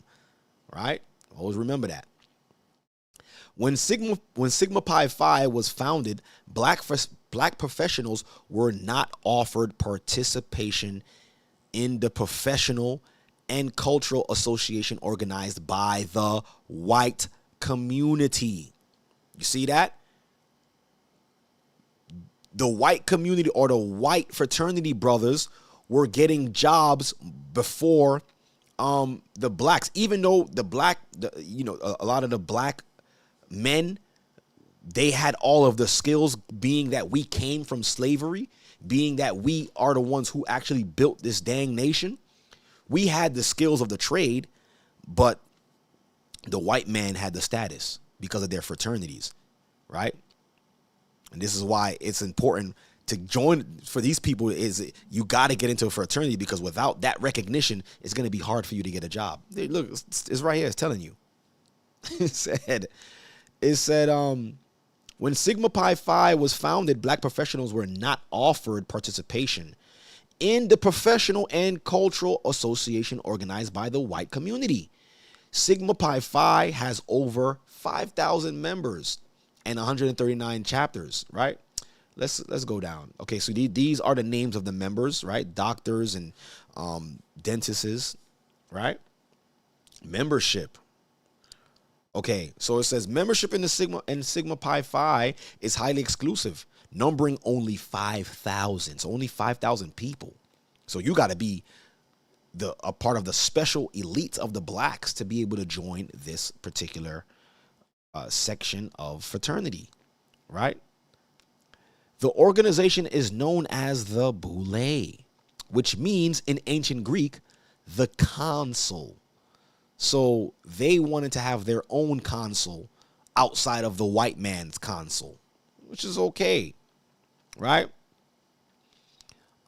right? Always remember that. When Sigma Pi Phi was founded, black professionals were not offered participation in the professional and cultural association organized by the white community. You see that? The white community or the white fraternity brothers were getting jobs before the blacks, even though a lot of the black men, they had all of the skills, being that we came from slavery, being that we are the ones who actually built this dang nation. We had the skills of the trade, but the white man had the status because of their fraternities, right? And this is why it's important to join for these people is you got to get into a fraternity, because without that recognition, it's going to be hard for you to get a job. Look, it's right here. It's telling you. It said, when Sigma Pi Phi was founded, black professionals were not offered participation in the professional and cultural association organized by the white community. Sigma Pi Phi has over 5,000 members and 139 chapters, right? Let's go down. Okay, so these are the names of the members, right? Doctors and dentists, right? Membership. Okay, so it says membership in the Sigma Pi Phi is highly exclusive, numbering only 5,000. So only 5,000 people. So you got to be a part of the special elite of the blacks to be able to join this particular section of fraternity, right? The organization is known as the Boule, which means in ancient Greek, the consul. So they wanted to have their own consul outside of the white man's consul, which is okay, right?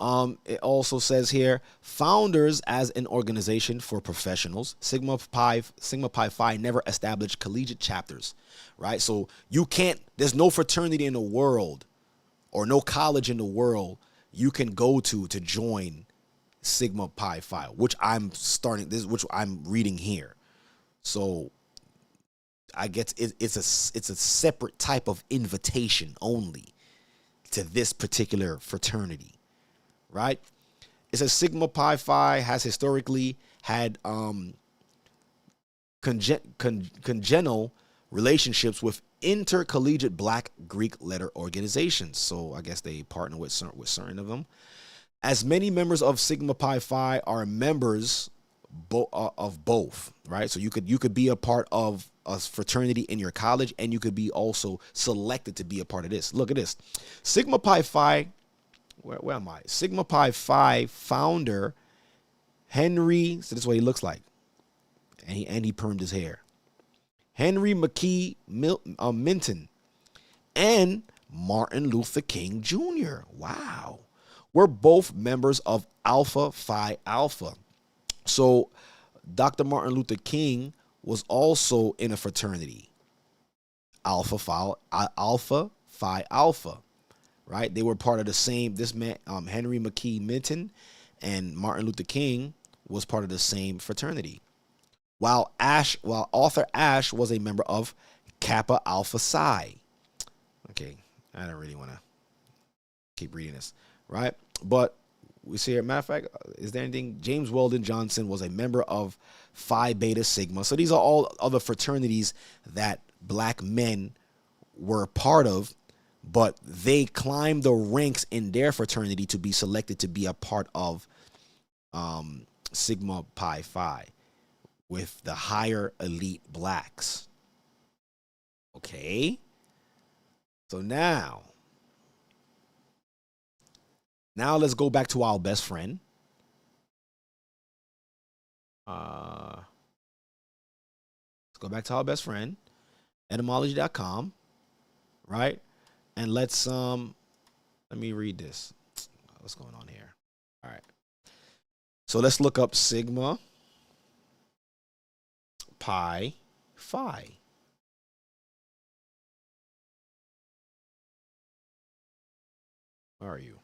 It also says here, founders as an organization for professionals. Sigma Pi Phi never established collegiate chapters, right? So you can't, there's no fraternity in the world or no college in the world you can go to join Sigma Pi Phi, which which I'm reading here. So I guess it's a separate type of invitation only to this particular fraternity, right? It says Sigma Pi Phi has historically had congenial relationships with intercollegiate black Greek letter organizations. So I guess they partner with certain of them. As many members of Sigma Pi Phi are members of both, right? So you could be a part of a fraternity in your college, and you could be also selected to be a part of this. Look at this. Sigma Pi Phi, where am I? Sigma Pi Phi founder Henry, so this is what he looks like. And he permed his hair. Henry McKee Minton and Martin Luther King Jr. Wow. We're both members of Alpha Phi Alpha. So Dr. Martin Luther King was also in a fraternity, Alpha Phi Alpha, right? They were part of the same, this man, Henry McKee Minton and Martin Luther King was part of the same fraternity. While Arthur Ashe was a member of Kappa Alpha Psi. Okay, I don't really want to keep reading this, right? But we see here, matter of fact, is there anything? James Weldon Johnson was a member of Phi Beta Sigma. So these are all other fraternities that black men were part of, but they climbed the ranks in their fraternity to be selected to be a part of Sigma Pi Phi with the higher elite blacks. Okay. So now let's go back to our best friend. Let's go back to our best friend, etymology.com, right? And let's let me read this. What's going on here? All right. So let's look up Sigma Pi Phi. Where are you?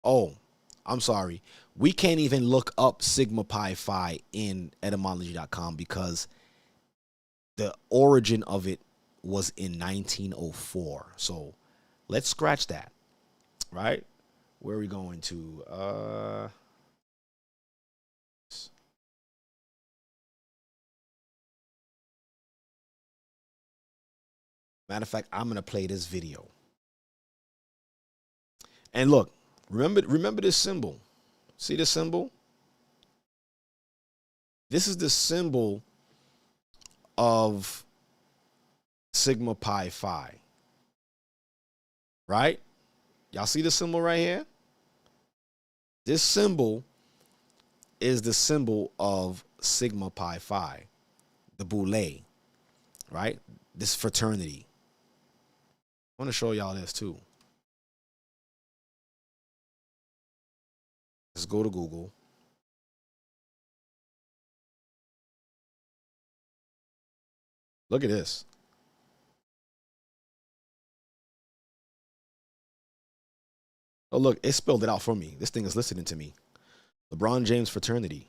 Oh, I'm sorry. We can't even look up Sigma Pi Phi in etymology.com because the origin of it was in 1904. So let's scratch that, right? Where are we going to? Matter of fact, I'm going to play this video. And look, remember this symbol. See the symbol? This is the symbol of Sigma Pi Phi. Right? Y'all see the symbol right here? This symbol is the symbol of Sigma Pi Phi, the Boule, right? This fraternity. want to show y'all this too. Let's go to Google. Look at this. Oh, look, it spelled it out for me. This thing is listening to me. LeBron James fraternity.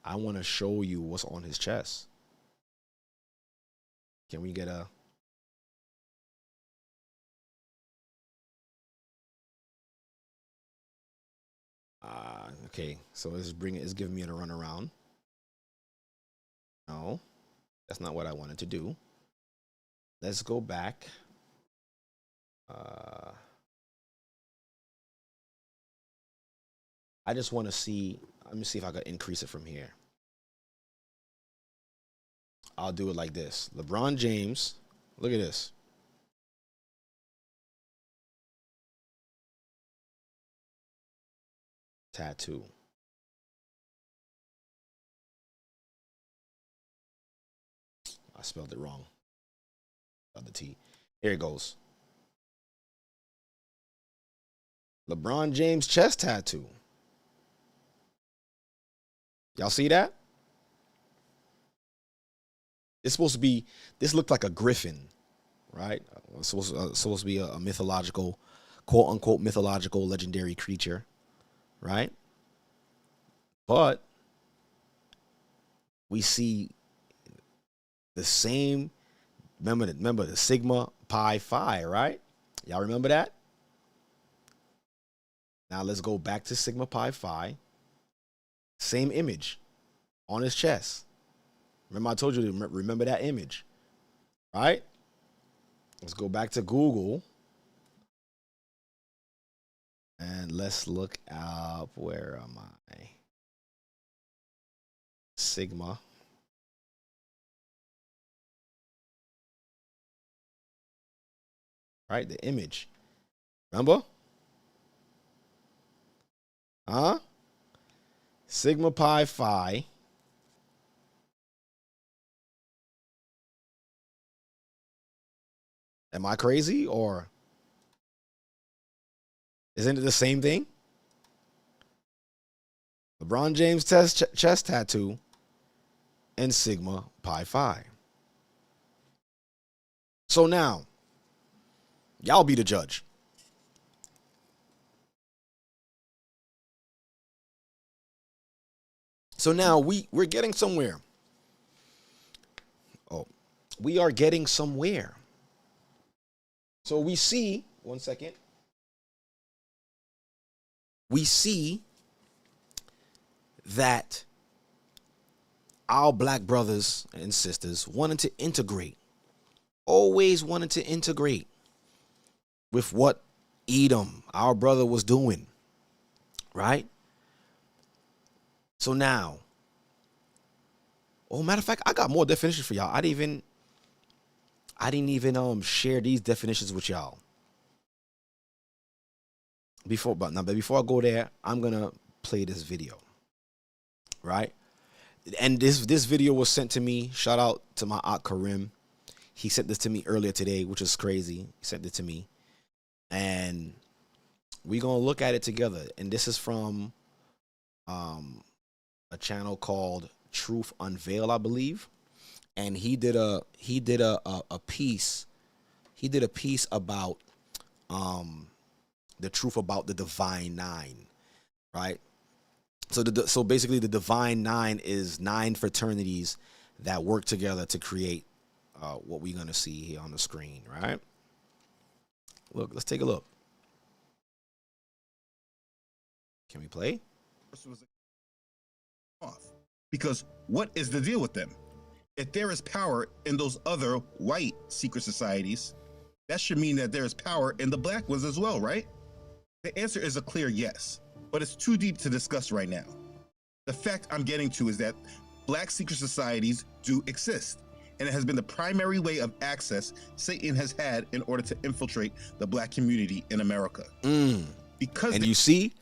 I want to show you what's on his chest. Can we get a... okay, so it's giving me a runaround. No, that's not what I wanted to do. Let's go back. I just want to see, let me see if I can increase it from here. I'll do it like this. LeBron James, look at this. Tattoo. I spelled it wrong. The T. Here it goes. LeBron James chest tattoo. Y'all see that? It's supposed to be, this looked like a griffin, right? It's supposed to be a mythological, quote unquote, mythological legendary creature, right? But we see the same, remember the Sigma Pi Phi, right? Y'all remember that? Now let's go back to Sigma Pi Phi. Same image on his chest. Remember I told you to remember that image, right? Let's go back to Google. And let's look up, where am I? Sigma. Right, the image. Remember? Huh? Sigma Pi Phi. Am I crazy, or isn't it the same thing? LeBron James chest tattoo and Sigma Pi Phi. So now, y'all be the judge. So now we're getting somewhere. Oh, we are getting somewhere. So we see, one second. We see that our black brothers and sisters wanted to integrate, always wanted to integrate with what Edom, our brother, was doing, right? So now, oh, matter of fact, I got more definitions for y'all. I didn't even share these definitions with y'all. Before I go there, I'm gonna play this video, right? And this video was sent to me. Shout out to my aunt Karim. He sent this to me earlier today, which is crazy. He sent it to me, and we're gonna look at it together. And this is from a channel called Truth Unveiled, I believe. And he did a piece. He did a piece about the truth about the Divine Nine, right? So basically, the Divine Nine is 9 fraternities that work together to create what we're gonna see here on the screen, right? Look, let's take a look. Can we play? Because what is the deal with them? If there is power in those other white secret societies, that should mean that there is power in the black ones as well, right? The answer is a clear yes, but it's too deep to discuss right now. The fact I'm getting to is that black secret societies do exist, and it has been the primary way of access Satan has had in order to infiltrate the black community in America. Because and you see,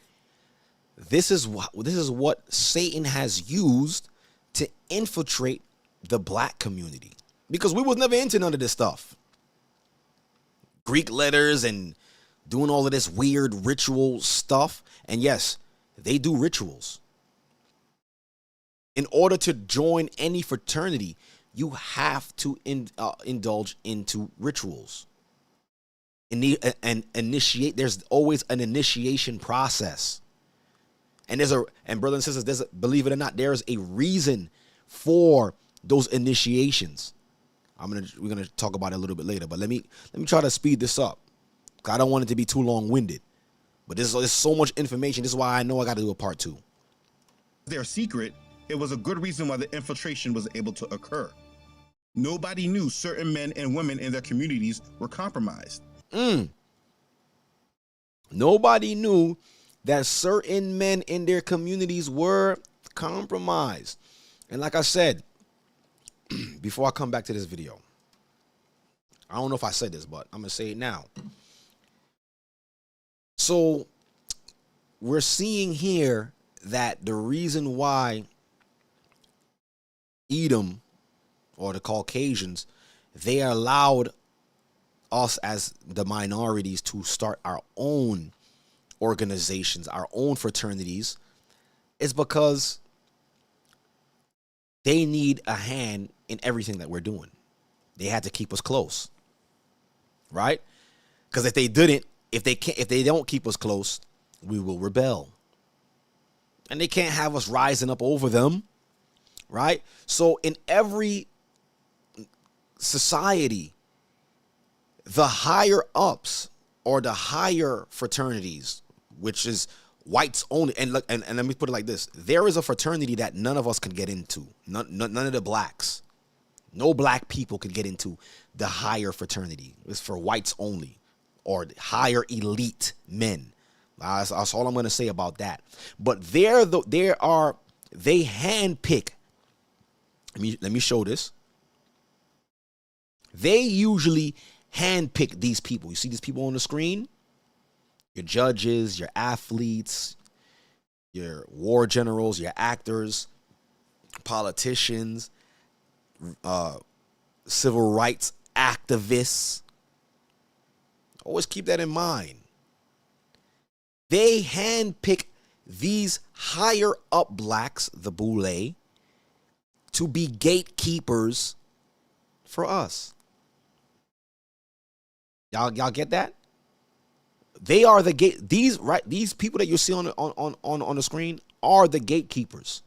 this is what Satan has used to infiltrate the black community. because we was never into none of this stuff. Greek letters and doing all of this weird ritual stuff. And yes, they do rituals. In order to join any fraternity, you have to indulge into rituals. And initiate. There's always an initiation process. And brothers and sisters, believe it or not, there's a reason for those initiations. We're gonna talk about it a little bit later, but let me try to speed this up. I don't want it to be too long-winded. But there's so much information. This is why I know I got to do a part 2. Their secret, it was a good reason why the infiltration was able to occur. Nobody knew certain men and women in their communities were compromised. Nobody knew that certain men in their communities were compromised. And like I said, before I come back to this video, I don't know if I said this, but I'm going to say it now. So we're seeing here that the reason why Edom, or the Caucasians, they allowed us as the minorities to start our own organizations, our own fraternities, is because they need a hand in everything that we're doing. They had to keep us close, right? Because if they didn't, if they don't keep us close, we will rebel. And they can't have us rising up over them, right? So in every society, the higher ups or the higher fraternities, which is whites only, and look, and let me put it like this: there is a fraternity that none of us can get into. None of the blacks, no black people can get into the higher fraternity. It's for whites only, or higher elite men. That's all I'm going to say about that. But they handpick. Let me show this. They usually handpick these people. You see these people on the screen? Your judges, your athletes, your war generals, your actors, politicians, civil rights activists. Always keep that in mind. They handpick these higher up blacks, the boule, to be gatekeepers for us. Y'all get that? They are the gate. These people that you see on the screen are the gatekeepers,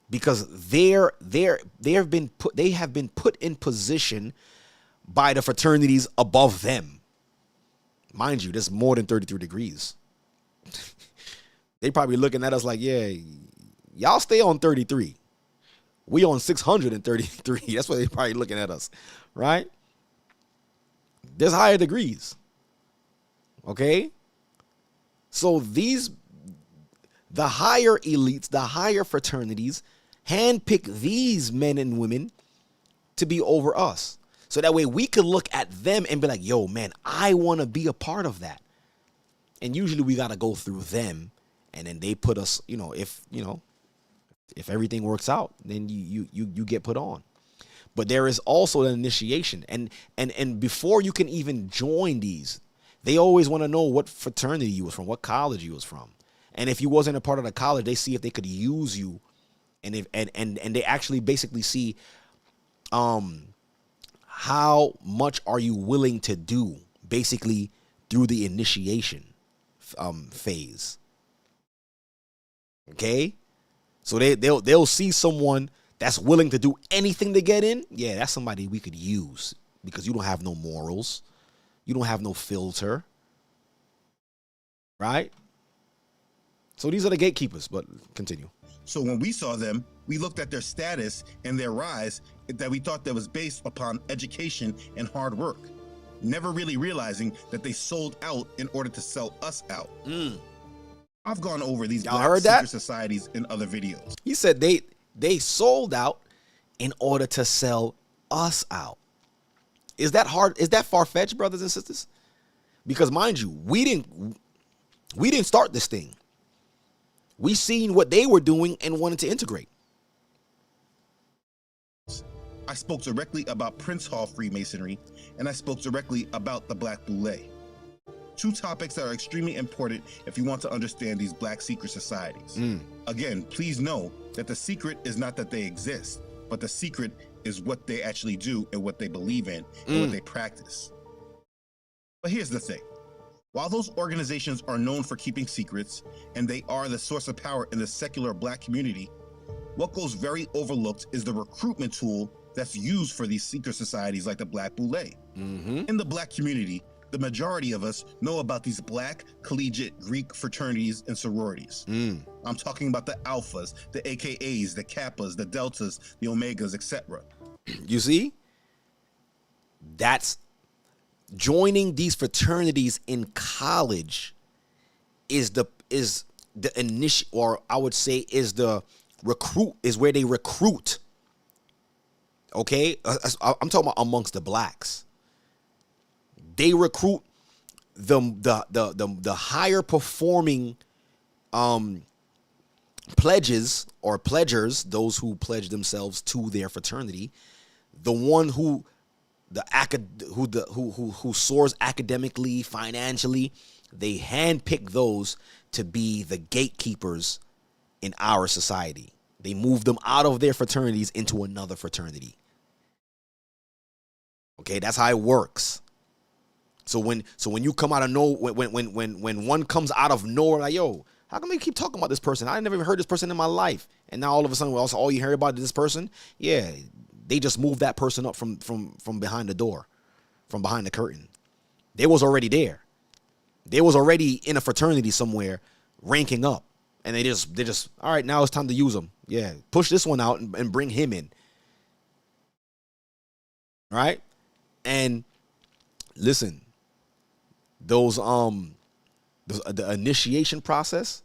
because they have been put in position by the fraternities above them. Mind you, there's more than 33 degrees. They probably looking at us like, yeah, y'all stay on 33. We on 633. That's what they probably looking at us, right? There's higher degrees. Okay? So the higher elites, the higher fraternities, handpick these men and women to be over us. So that way we could look at them and be like, yo, man, I want to be a part of that. And usually we got to go through them, and then they put us, if everything works out, then you get put on. But there is also an initiation. And before you can even join these, they always want to know what fraternity you was from, what college you was from. And if you wasn't a part of the college, they see if they could use you. And they actually basically see how much are you willing to do, basically through the initiation phase. Okay? So they'll see someone that's willing to do anything to get in. Yeah, that's somebody we could use, because you don't have no morals. You don't have no filter. Right? So these are the gatekeepers, but continue. So when we saw them, we looked at their status and their rise that we thought that was based upon education and hard work, never really realizing that they sold out in order to sell us out. I've gone over these black secret societies in other videos. He said they sold out in order to sell us out. Is that hard? Is that far-fetched, brothers and sisters? Because mind you, we didn't start this thing. We seen what they were doing and wanted to integrate. I spoke directly about Prince Hall Freemasonry, and I spoke directly about the Black Boule. Two topics that are extremely important if you want to understand these Black secret societies. Again, please know that the secret is not that they exist, but the secret is what they actually do and what they believe in and what they practice. But here's the thing. While those organizations are known for keeping secrets, and they are the source of power in the secular Black community, what goes very overlooked is the recruitment tool that's used for these secret societies like the Black Boule. In the Black community, the majority of us know about these Black collegiate Greek fraternities and sororities. I'm talking about the Alphas, the AKAs, the Kappas, the Deltas, the Omegas, etc. You see? That's joining these fraternities in college is the initial, or I would say is where they recruit. Okay? I'm talking about amongst the Blacks. They recruit the higher performing pledges or pledgers, those who pledge themselves to their fraternity, the one who soars academically, financially. They handpick those to be the gatekeepers in our society. They move them out of their fraternities into another fraternity. Okay, that's how it works. So when you come out of nowhere, when one comes out of nowhere, like, yo, how come we keep talking about this person? I never even heard this person in my life. And now all of a sudden, also all you hear about is this person. Yeah, they just moved that person up from behind the door, from behind the curtain. They was already there. They was already in a fraternity somewhere, ranking up. And they just all right, now it's time to use them. Yeah, push this one out and bring him in. Right? And listen, the initiation process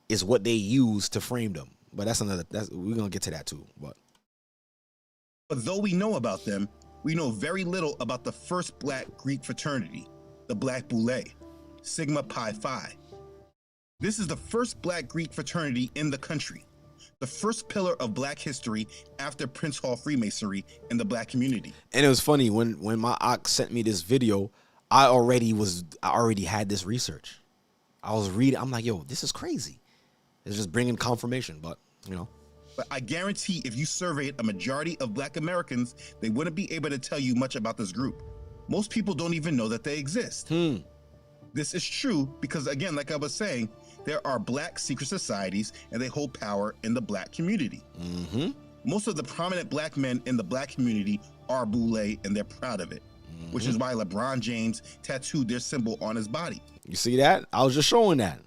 is what they use to frame them. But we're gonna get to that too. But though we know about them, we know very little about the first Black Greek fraternity, the Black Boule, Sigma Pi Phi. This is the first Black Greek fraternity in the country, the first pillar of Black history after Prince Hall Freemasonry in the Black community. And it was funny when my ox sent me this video, I already had this research. I was reading. I'm like, yo, this is crazy. It's just bringing confirmation, but you know. But I guarantee if you surveyed a majority of Black Americans, they wouldn't be able to tell you much about this group. Most people don't even know that they exist. This is true because, again, like I was saying, there are Black secret societies and they hold power in the Black community. Most of the prominent Black men in the Black community are Boule and they're proud of it, which is why LeBron James tattooed their symbol on his body. You see that? I was just showing that.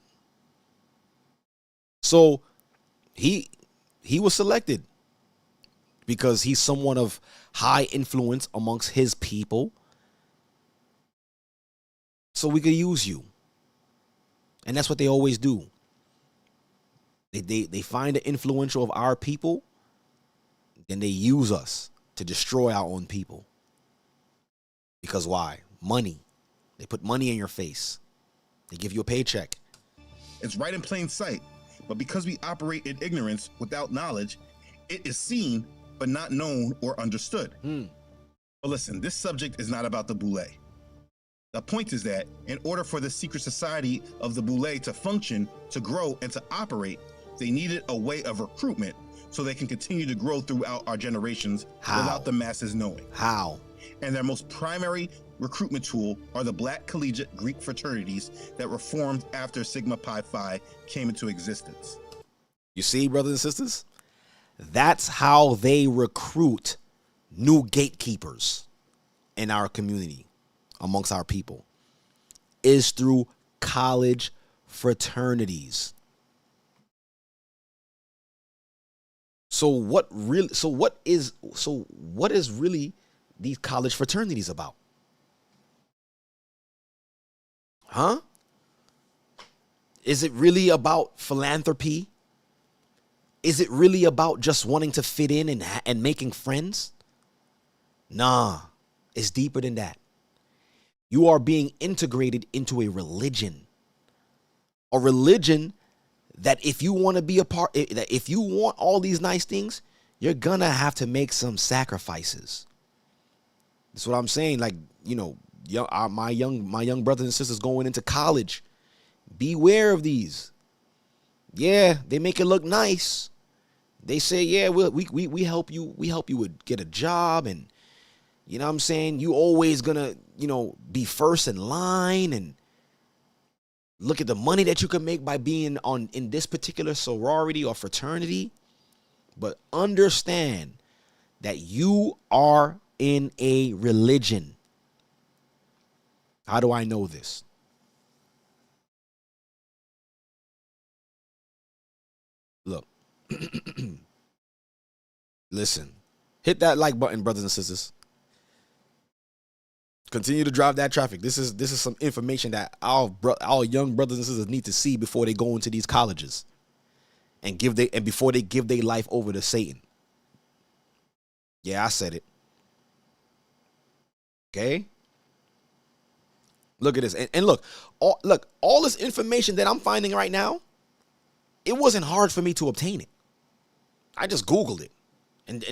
So he was selected because he's someone of high influence amongst his people. So we could use you. And that's what they always do. They find the influential of our people, then they use us to destroy our own people. Because why? Money. They put money in your face. They give you a paycheck. It's right in plain sight. But because we operate in ignorance without knowledge, it is seen but not known or understood. But listen, this subject is not about the Boule. The point is that in order for the secret society of the Boule to function, to grow, and to operate, they needed a way of recruitment so they can continue to grow throughout our generations without the masses knowing. How? And their most primary recruitment tool are the Black collegiate Greek fraternities that were formed after Sigma Pi Phi came into existence. You see, brothers and sisters? That's how they recruit new gatekeepers in our community, amongst our people, is through college fraternities. So what is really these college fraternities about? Huh? Is it really about philanthropy? Is it really about just wanting to fit in and making friends? Nah, it's deeper than that. You are being integrated into a religion that if you want to be a part, that if you want all these nice things, you're gonna have to make some sacrifices. That's what I'm saying. Like, you know, my young brothers and sisters going into college, beware of these. Yeah, they make it look nice. They say, yeah, we help you. We help you with get a job, and you know what I'm saying, you always gonna, you know, be first in line, and look at the money that you can make by being in this particular sorority or fraternity. But understand that you are in a religion. How do I know this? Look. Listen. Hit that like button, brothers and sisters. Continue to drive that traffic. This is some information that our young brothers and sisters need to see before they go into these colleges and before they give their life over to Satan. Yeah, I said it. Okay? Look at this. And look, all this information that I'm finding right now, it wasn't hard for me to obtain it. I just Googled it and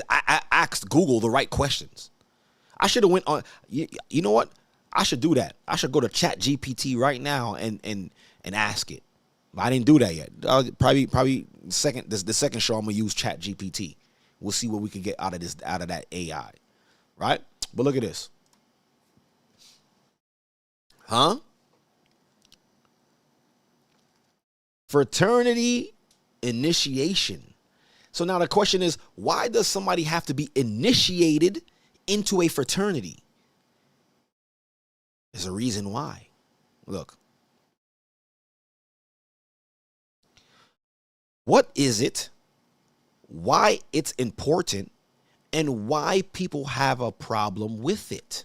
I asked Google the right questions. I should have went on. You know what? I should do that. I should go to Chat GPT right now and ask it. But I didn't do that yet. Probably the second show I'm gonna use Chat GPT. We'll see what we can get out of that AI, right? But look at this. Fraternity initiation. So now the question is, why does somebody have to be initiated into a fraternity? There's a reason why. Look. What is it? Why it's important, and why people have a problem with it?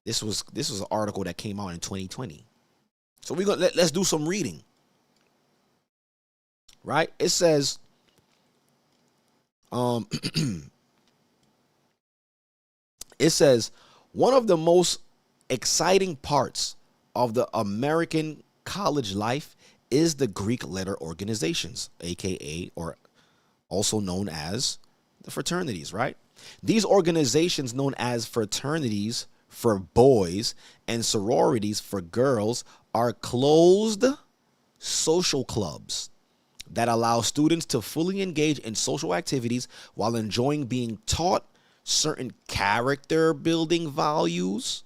This was an article that came out in 2020. So let's do some reading. Right? It says it says one of the most exciting parts of the American college life is the Greek letter organizations, aka or also known as the fraternities, right? These organizations, known as fraternities for boys and sororities for girls, are closed social clubs that allow students to fully engage in social activities while enjoying being taught certain character building values,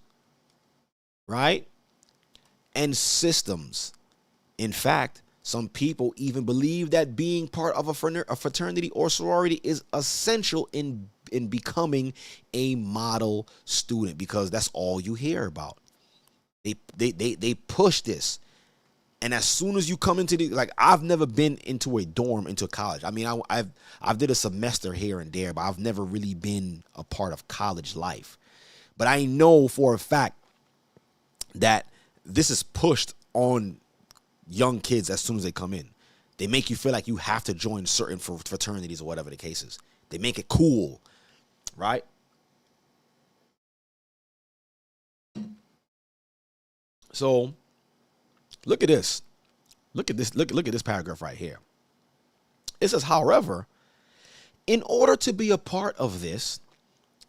right? And systems. In fact, some people even believe that being part of a fraternity or sorority is essential in becoming a model student, because that's all you hear about. They push this. And as soon as you come into I've never been into a dorm, into college. I mean, I've did a semester here and there, but I've never really been a part of college life. But I know for a fact that this is pushed on young kids as soon as they come in. They make you feel like you have to join certain fraternities or whatever the case is. They make it cool, right? So look at this. Look at this. Look at this paragraph right here. It says, however, in order to be a part of this,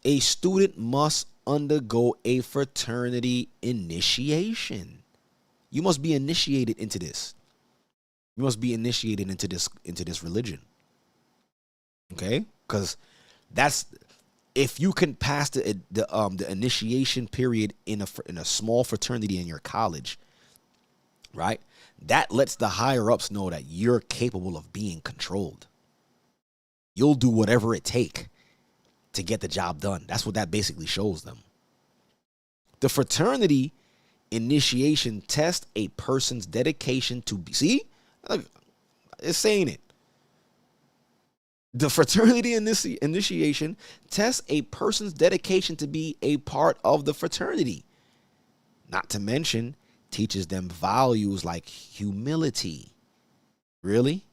a student must undergo a fraternity initiation. You must be initiated into this. You must be initiated into this religion. Okay? Because that's, if you can pass the initiation period in a small fraternity in your college, right? That lets the higher ups know that you're capable of being controlled. You'll do whatever it takes to get the job done. That's what that basically shows them. The fraternity initiation tests a person's dedication to be. See? It's saying it. The fraternity initiation tests a person's dedication to be a part of the fraternity. Not to mention, teaches them values like humility. Really?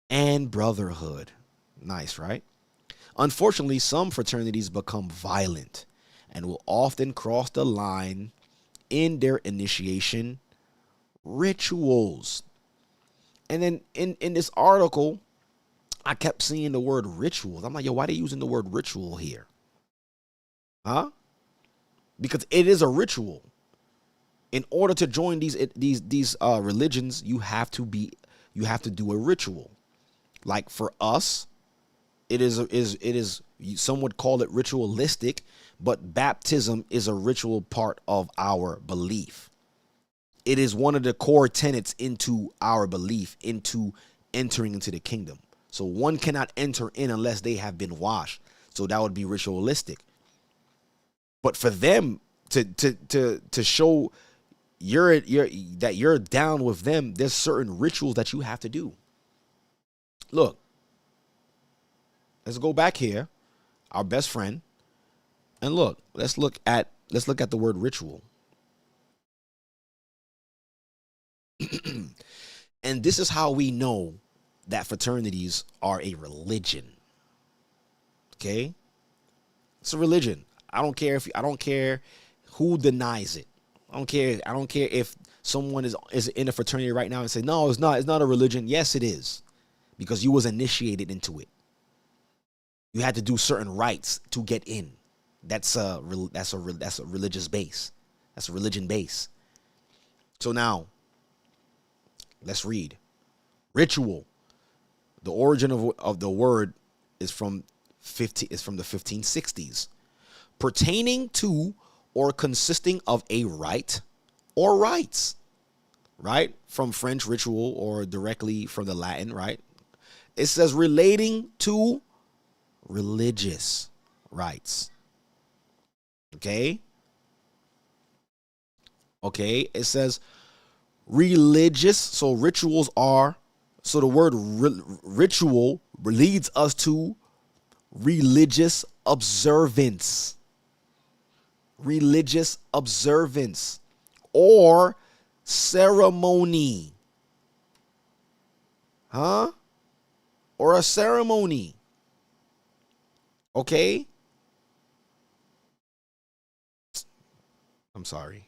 And brotherhood. Nice, right? Unfortunately, some fraternities become violent and will often cross the line in their initiation rituals. And then in this article, I kept seeing the word rituals. I'm like, yo, why are they using the word ritual here? Huh? Because it is a ritual. In order to join these religions, you have to do a ritual. Like for us, it is some would call it ritualistic, but baptism is a ritual part of our belief. It is one of the core tenets into our belief, into entering into the kingdom. So one cannot enter in unless they have been washed. So that would be ritualistic. But for them to show that you're down with them, there's certain rituals that you have to do. Look, let's go back here, our best friend, and look. Let's look at the word ritual. And this is how we know that fraternities are a religion. Okay? It's a religion. I don't care who denies it. I don't care if someone is in a fraternity right now and say, no, it's not a religion. Yes, it is. Because you was initiated into it. You had to do certain rites to get in. That's a religious base. That's a religion base. So now, let's read. Ritual. The origin of the word is from the 1560s. Pertaining to or consisting of a rite or rites. Right? From French ritual or directly from the Latin, right? It says relating to religious rites. Okay? Okay, it says religious, so rituals are, so the word ritual leads us to religious observance. Religious observance or ceremony. Huh? Or a ceremony. Okay? I'm sorry.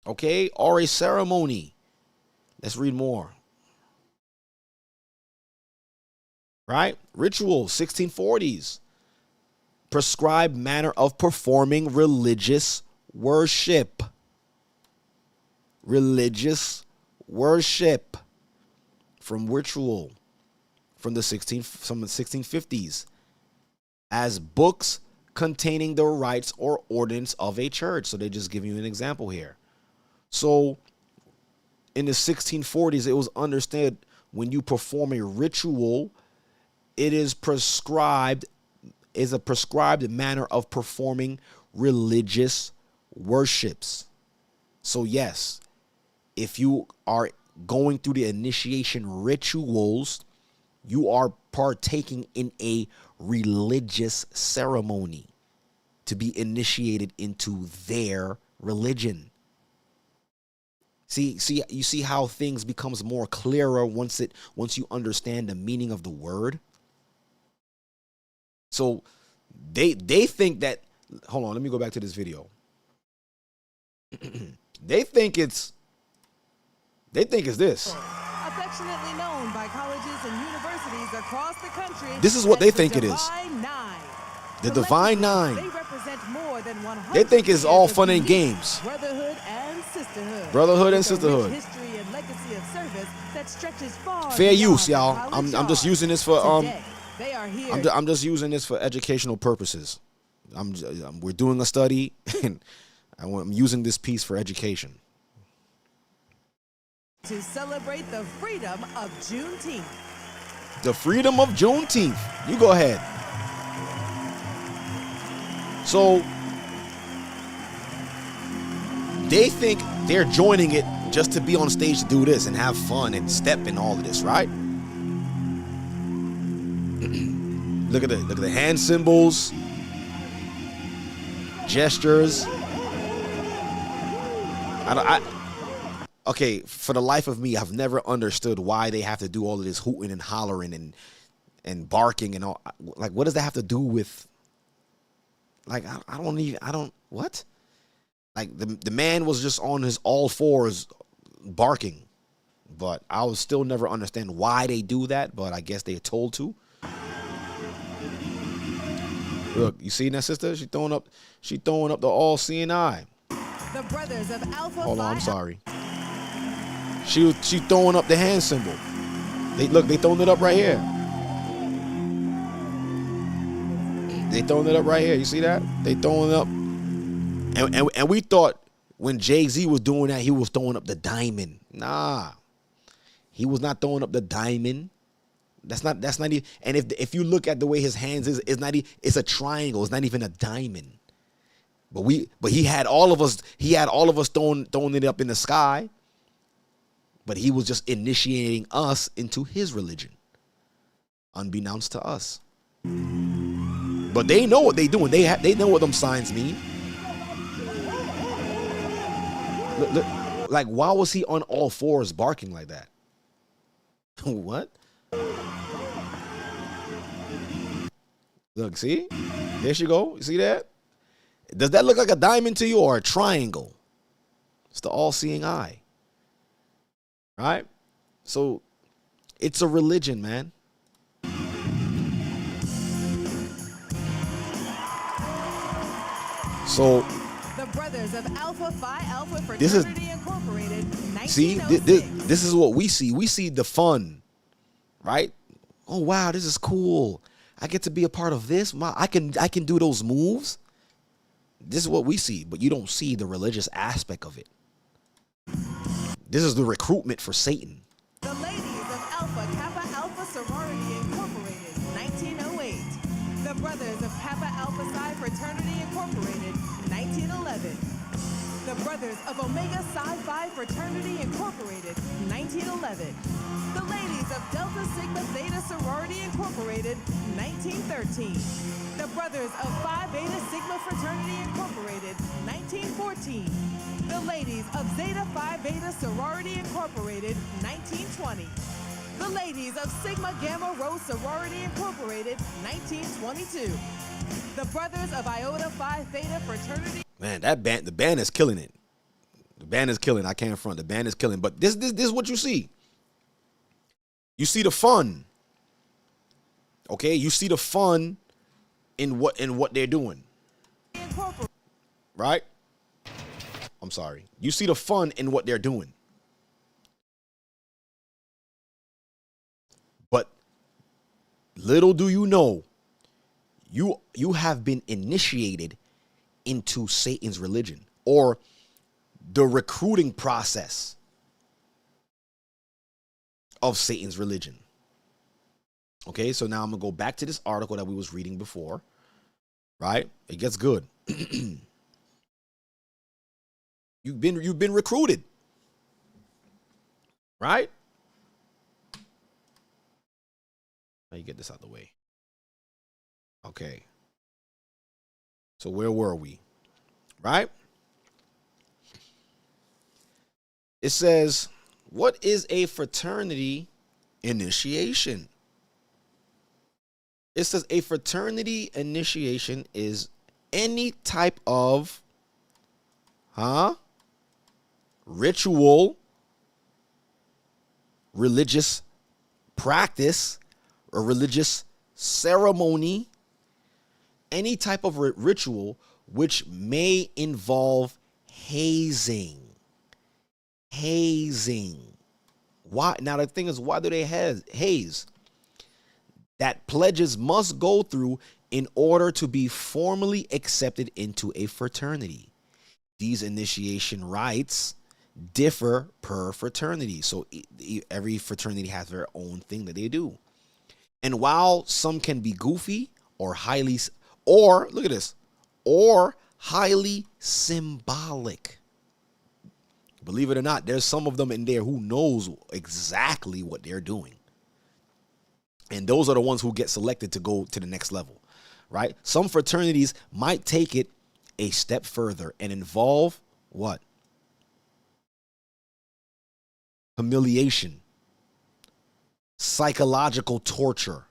Okay? Or a ceremony. Let's read more. Right? Ritual, 1640s. Prescribed manner of performing religious worship. Religious worship. From ritual. From the 1650s. As books containing the rites or ordinance of a church. So they're just giving you an example here. So in the 1640s, it was understood when you perform a ritual, it is a prescribed manner of performing religious worships. So yes, if you are going through the initiation rituals, you are partaking in a religious ceremony to be initiated into their religion. See, you see how things becomes more clearer once you understand the meaning of the word. So they think that, hold on, let me go back to this video. They think it's this. Affectionately known by colleges and universities across the country. This is what they think it is. The Divine Nine. They represent more than 100. They think it's all fun and games. Brotherhood and sisterhood. Brotherhood and sisterhood. History and legacy of service that stretches far. Fair use, y'all. I'm just using this for They are here. I'm just using this for educational purposes. We're doing a study and I'm using this piece for education. To celebrate the freedom of Juneteenth. The freedom of Juneteenth. You go ahead. So they think they're joining it just to be on stage to do this and have fun and step and all of this, right? Look at the hand symbols, gestures. Okay, for the life of me, I've never understood why they have to do all of this hooting and hollering and barking and all. Like, what does that have to do with? Like, what? Like, the man was just on his all fours barking. But I will still never understand why they do that, but I guess they're told to. Look, you see that, sister? She throwing up the all-seeing eye. The brothers of Alpha Hold on, Phi I'm sorry. She throwing up the hand symbol. They throwing it up right here. They throwing it up right here. You see that? They throwing it up. And we thought when Jay-Z was doing that, he was throwing up the diamond. Nah. He was not throwing up the diamond. That's not even, and if you look at the way his hands is, it's a triangle. It's not even a diamond. But he had all of us throwing it up in the sky. But he was just initiating us into his religion, unbeknownst to us. But they know what they doing. They know what them signs mean. Look, like, why was he on all fours barking like that? What? Look, see? There she go. You see that? Does that look like a diamond to you or a triangle? It's the all-seeing eye. Right? So it's a religion, man. So The brothers of Alpha Phi Alpha this is, Fraternity Incorporated. see, this is what we see. We see the fun, right? Oh wow, this is cool. I get to be a part of this. I can do those moves. This is what we see, but you don't see the religious aspect of it. This is the recruitment for Satan. The ladies of Alpha Kappa Alpha Sorority Incorporated, 1908. The brothers of Kappa Alpha Psi Fraternity Incorporated, 1911. The brothers of Omega Psi Phi Fraternity Incorporated, 1911. The ladies of Delta Sigma Theta Sorority Incorporated, 1913. The brothers of Phi Beta Sigma Fraternity Incorporated, 1914. The ladies of Zeta Phi Beta Sorority Incorporated, 1920. The ladies of Sigma Gamma Rho Sorority Incorporated, 1922. The brothers of Iota Phi Theta Fraternity. Man, the band is killing it. The band is killing. I can't front. The band is killing. But this is what you see. You see the fun. Okay, you see the fun in what they're doing. Right? I'm sorry. You see the fun in what they're doing. But little do you know, you have been initiated into Satan's religion, or the recruiting process of Satan's religion. Okay, so now I'm gonna go back to this article that we was reading before. Right? It gets good. You've been recruited. Right? Now you get this out of the way. Okay. So where were we? Right? It says, what is a fraternity initiation? It says a fraternity initiation is any type of ritual, religious practice, or religious ceremony, any type of ritual which may involve hazing. Hazing. Why? Now the thing is, why do they haze? That pledges must go through in order to be formally accepted into a fraternity. These initiation rites differ per fraternity. So every fraternity has their own thing that they do. And while some can be goofy or highly, or look at this, or highly symbolic. Believe it or not, there's some of them in there who knows exactly what they're doing. And those are the ones who get selected to go to the next level, right? Some fraternities might take it a step further and involve what? Humiliation, psychological torture.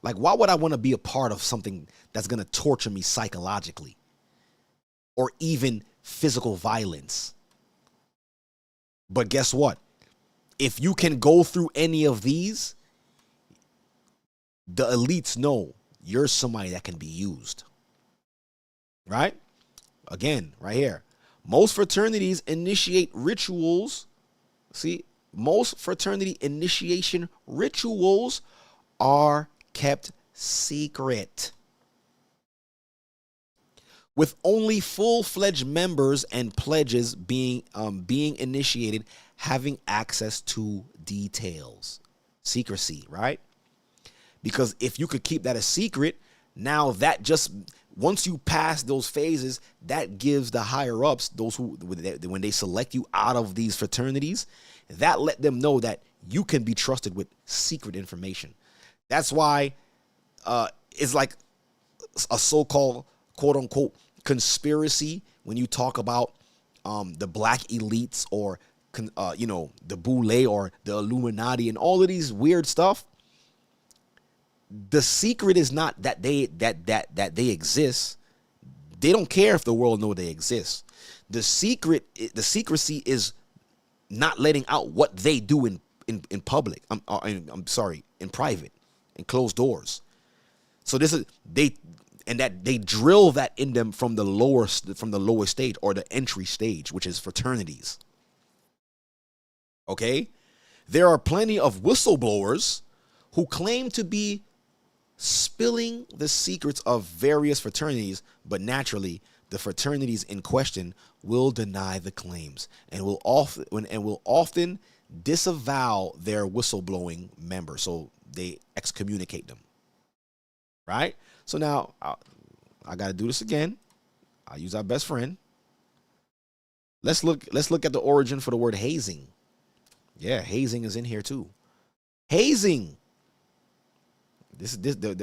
Like, why would I want to be a part of something that's going to torture me psychologically, or even physical violence? But guess what? if you can go through any of these, the elites know you're somebody that can be used. Right? Again, right here. Most fraternities initiate rituals. See, most fraternity initiation rituals are kept secret, with only full-fledged members and pledges being initiated having access to details. Secrecy, right? Because if you could keep that a secret, now that just, once you pass those phases, that gives the higher ups, those who, when they select you out of these fraternities, that let them know that you can be trusted with secret information. That's why it's like a so-called quote unquote conspiracy when you talk about the black elites or the Boule or the Illuminati and all of these weird stuff. The secret is not that they exist. They don't care if the world know they exist. The secrecy is not letting out what they do in public. I'm sorry, in private, in closed doors. So this is they drill that in them from the lower stage or the entry stage, which is fraternities. Okay, there are plenty of whistleblowers who claim to be spilling the secrets of various fraternities, but naturally the fraternities in question will deny the claims and will often disavow their whistleblowing members. So they excommunicate them. Right? So now I got to do this again. I'll use our best friend. Let's look at the origin for the word hazing. Yeah, hazing is in here too. Hazing.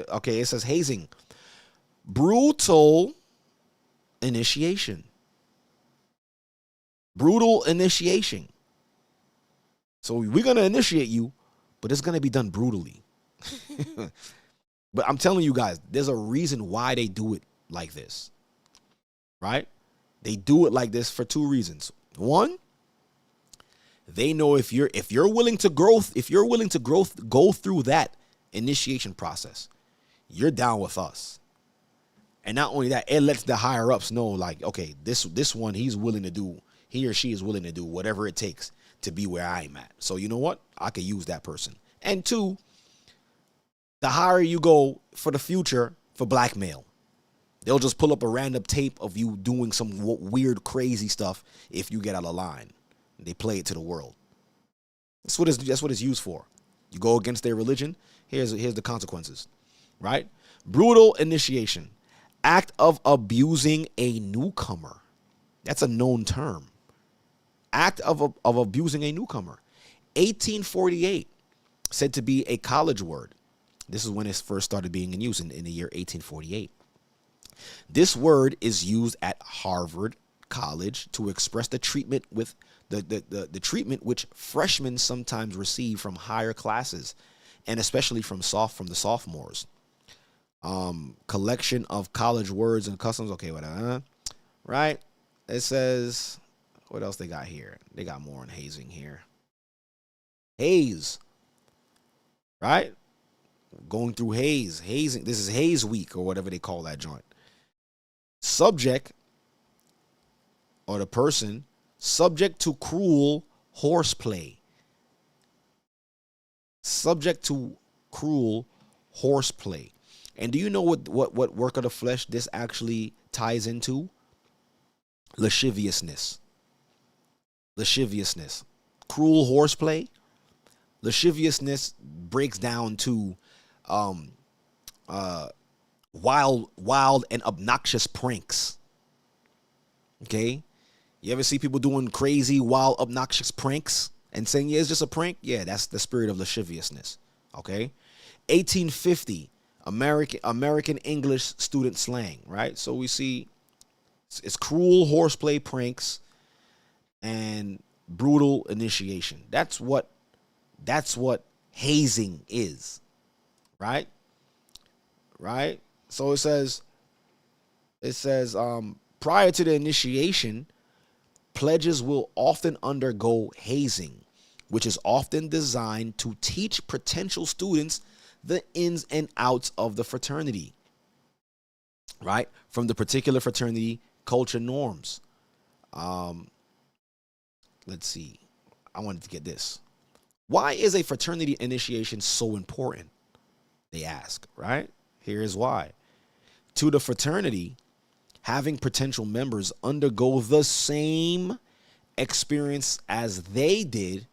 Okay, it says hazing. Brutal initiation. Brutal initiation. So we're going to initiate you, but it's going to be done brutally. But I'm telling you guys, there's a reason why they do it like this. Right? They do it like this for two reasons. One, they know if you're willing to go through that initiation process, you're down with us. And not only that, it lets the higher ups know, like, okay, this one, he or she is willing to do whatever it takes to be where I'm at. So you know what? I could use that person. And two, the higher you go for the future for blackmail, they'll just pull up a random tape of you doing some weird, crazy stuff if you get out of line. They play it to the world. That's what it's used for. You go against their religion, here's the consequences, right? Brutal initiation. Act of abusing a newcomer. That's a known term. Act of abusing a newcomer. 1848, said to be a college word. This is when it first started being in use in the year 1848. This word is used at Harvard College to express the treatment with the treatment which freshmen sometimes receive from higher classes, and especially from the sophomores. Collection of college words and customs. Okay, whatever. Right? It says, what else they got here? They got more on hazing here. Haze. Right? Going through hazing. This is haze week or whatever they call that joint. Subject, or the person, subject to cruel horseplay. Subject to cruel horseplay. And do you know what work of the flesh this actually ties into? Lasciviousness. Lasciviousness. Cruel horseplay. Lasciviousness breaks down to wild and obnoxious pranks. Okay? You ever see people doing crazy, wild, obnoxious pranks and saying, yeah, it's just a prank? Yeah, that's the spirit of lasciviousness. Okay? 1850, American English student slang, right? So we see it's cruel horseplay pranks and brutal initiation. That's what hazing is. Right? Right? So it says prior to the initiation, pledges will often undergo hazing, which is often designed to teach potential students the ins and outs of the fraternity, right? From the particular fraternity culture norms. Let's see. I wanted to get this. Why is a fraternity initiation so important? They ask, right? Here's why. To the fraternity, having potential members undergo the same experience as they did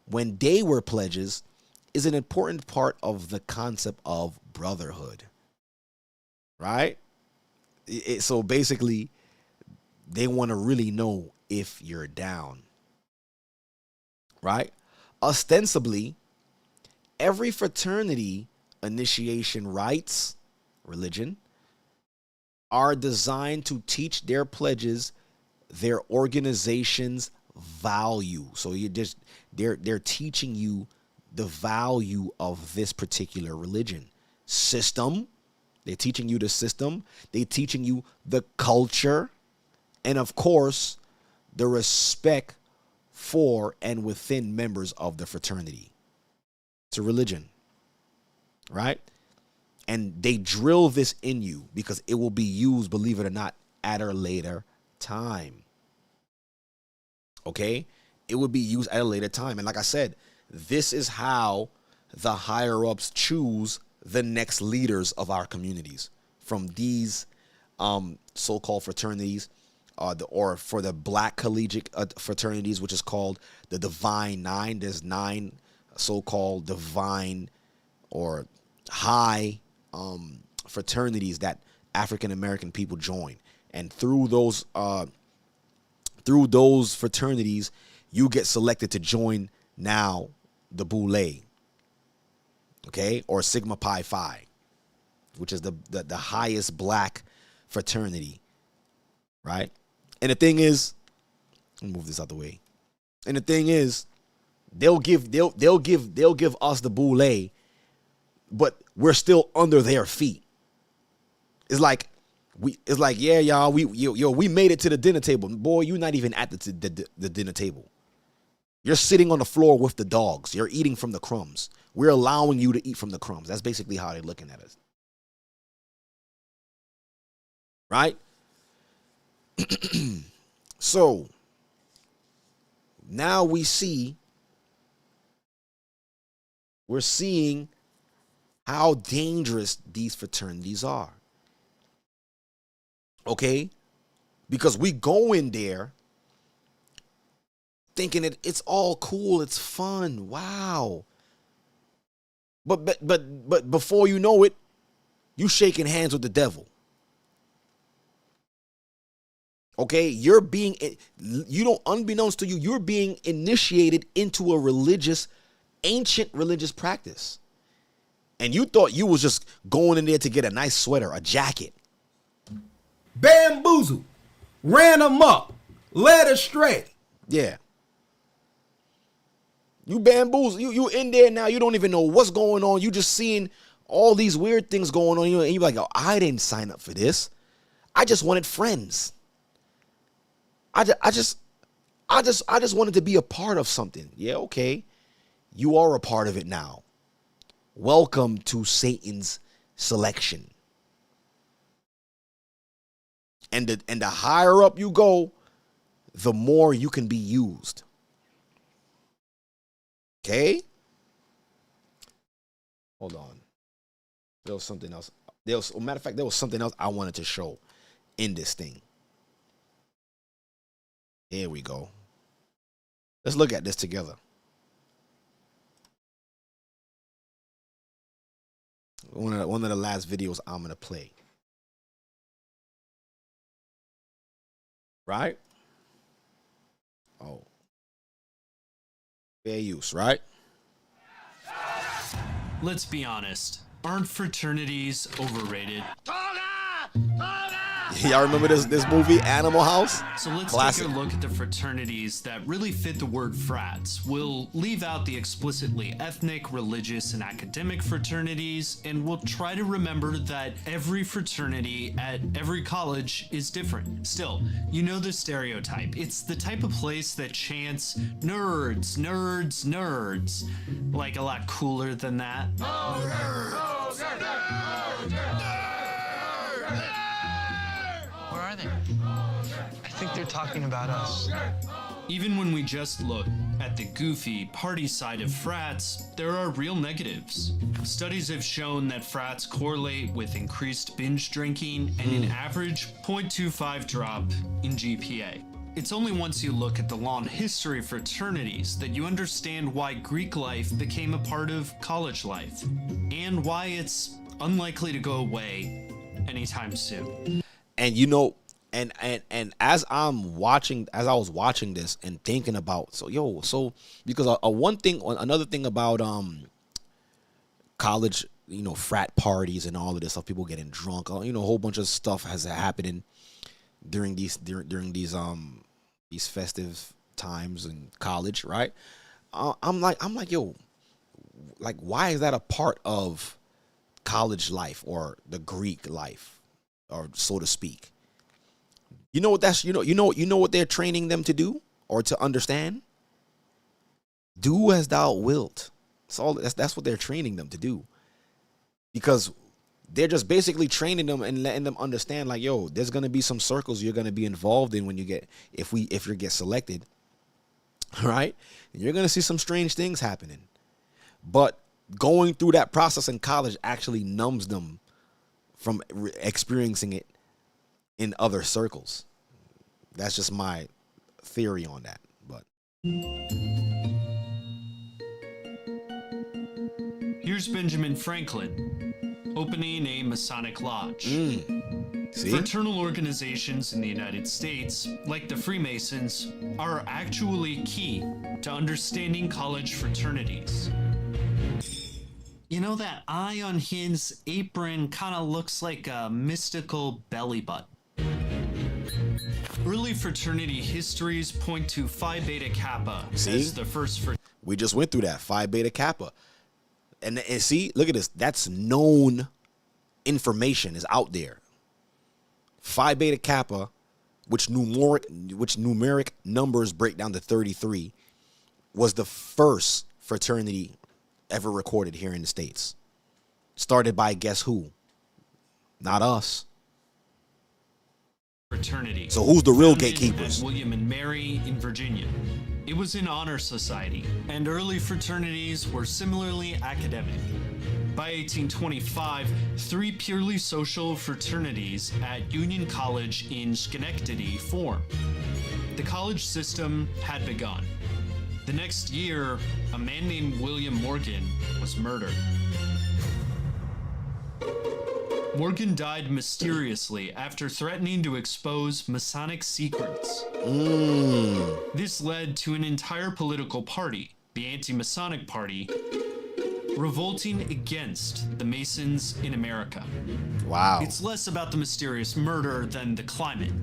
when they were pledges is an important part of the concept of brotherhood, right? So basically, they want to really know if you're down, right? Ostensibly, every fraternity initiation rites, religion, are designed to teach their pledges their organization's value. So they're teaching you the value of this particular religion system. They're teaching you the system. They're teaching you the culture, and of course, the respect for and within members of the fraternity. It's a religion, right? And they drill this in you because it will be used, believe it or not, at a later time. Okay? It would be used at a later time. And like I said, this is how the higher-ups choose the next leaders of our communities from these so-called fraternities, or for the black collegiate fraternities, which is called the Divine Nine. There's 9 so-called divine or high fraternities that African American people join, and through those fraternities, you get selected to join now the Boule, okay, or Sigma Pi Phi, which is the highest black fraternity, right? And the thing is, let me move this out the way. And the thing is, they'll give us the Boule, but we're still under their feet. It's like, yeah, y'all, we made it to the dinner table. Boy, you're not even at the dinner table. You're sitting on the floor with the dogs. You're eating from the crumbs. We're allowing you to eat from the crumbs. That's basically how they're looking at us. Right? So, now we're seeing how dangerous these fraternities are. Okay? Because we go in there thinking that it's all cool, it's fun, wow. But before you know it, you shaking hands with the devil. Okay? Unbeknownst to you, you're being initiated into a ancient religious practice. And you thought you was just going in there to get a nice sweater, a jacket. Bamboozled, ran amok, led astray. Yeah. You bamboozled. You in there now. You don't even know what's going on. You just seeing all these weird things going on. And you're like, oh, I didn't sign up for this. I just wanted friends. I just wanted to be a part of something. Yeah, okay. You are a part of it now. Welcome to Satan's selection. And the higher up you go, the more you can be used. Okay? Hold on. There was something else. Matter of fact, there was something else I wanted to show in this thing. Here we go. Let's look at this together. One of the last videos I'm going to play. Right? Oh. Fair use, right? Let's be honest. Aren't fraternities overrated? Y'all remember this movie, Animal House? So let's Classic. take a look at the fraternities that really fit the word frats. We'll leave out the explicitly ethnic, religious, and academic fraternities, and we'll try to remember that every fraternity at every college is different. Still, you know the stereotype. It's the type of place that chants nerds, nerds, nerds. Like a lot cooler than that. Where are they? I think they're talking about us. Even when we just look at the goofy party side of frats, there are real negatives. Studies have shown that frats correlate with increased binge drinking and an average 0.25 drop in GPA. It's only once you look at the long history of fraternities that you understand why Greek life became a part of college life, and why it's unlikely to go away anytime soon. And you know, and as I was watching this and thinking about, because another thing about college, you know, frat parties and all of this stuff, people getting drunk, you know, a whole bunch of stuff has happening during these festive times in college, right? I'm like, yo, like, why is that a part of college life or the Greek life, or so to speak? You know what what they're training them to do or to understand? Do as thou wilt. That's what they're training them to do. Because they're just basically training them and letting them understand, like, yo, there's gonna be some circles you're gonna be involved in when you get if you get selected, right? And you're gonna see some strange things happening. But going through that process in college actually numbs them from experiencing it in other circles. That's just my theory on that. But here's Benjamin Franklin opening a Masonic lodge. See? Fraternal organizations in the United States, like the Freemasons, are actually key to understanding college fraternities. You know, that eye on his apron kind of looks like a mystical belly button. Early fraternity histories point to Phi Beta Kappa as the first we just went through that, Phi Beta Kappa. And see, look at this. That's known information, is out there. Phi Beta Kappa, which numeric numbers break down to 33, was the first fraternity ever recorded here in the States. Started by guess who? Not us. fraternity. So who's the real Founded gatekeepers? at William and Mary in Virginia. It was an honor society, and early fraternities were similarly academic. By 1825, 3 purely social fraternities at Union College in Schenectady formed. The college system had begun. The next year, a man named William Morgan was murdered. Morgan died mysteriously after threatening to expose Masonic secrets. This led to an entire political party, the Anti-Masonic Party, revolting against the Masons in America. Wow. It's less about the mysterious murder than the climate.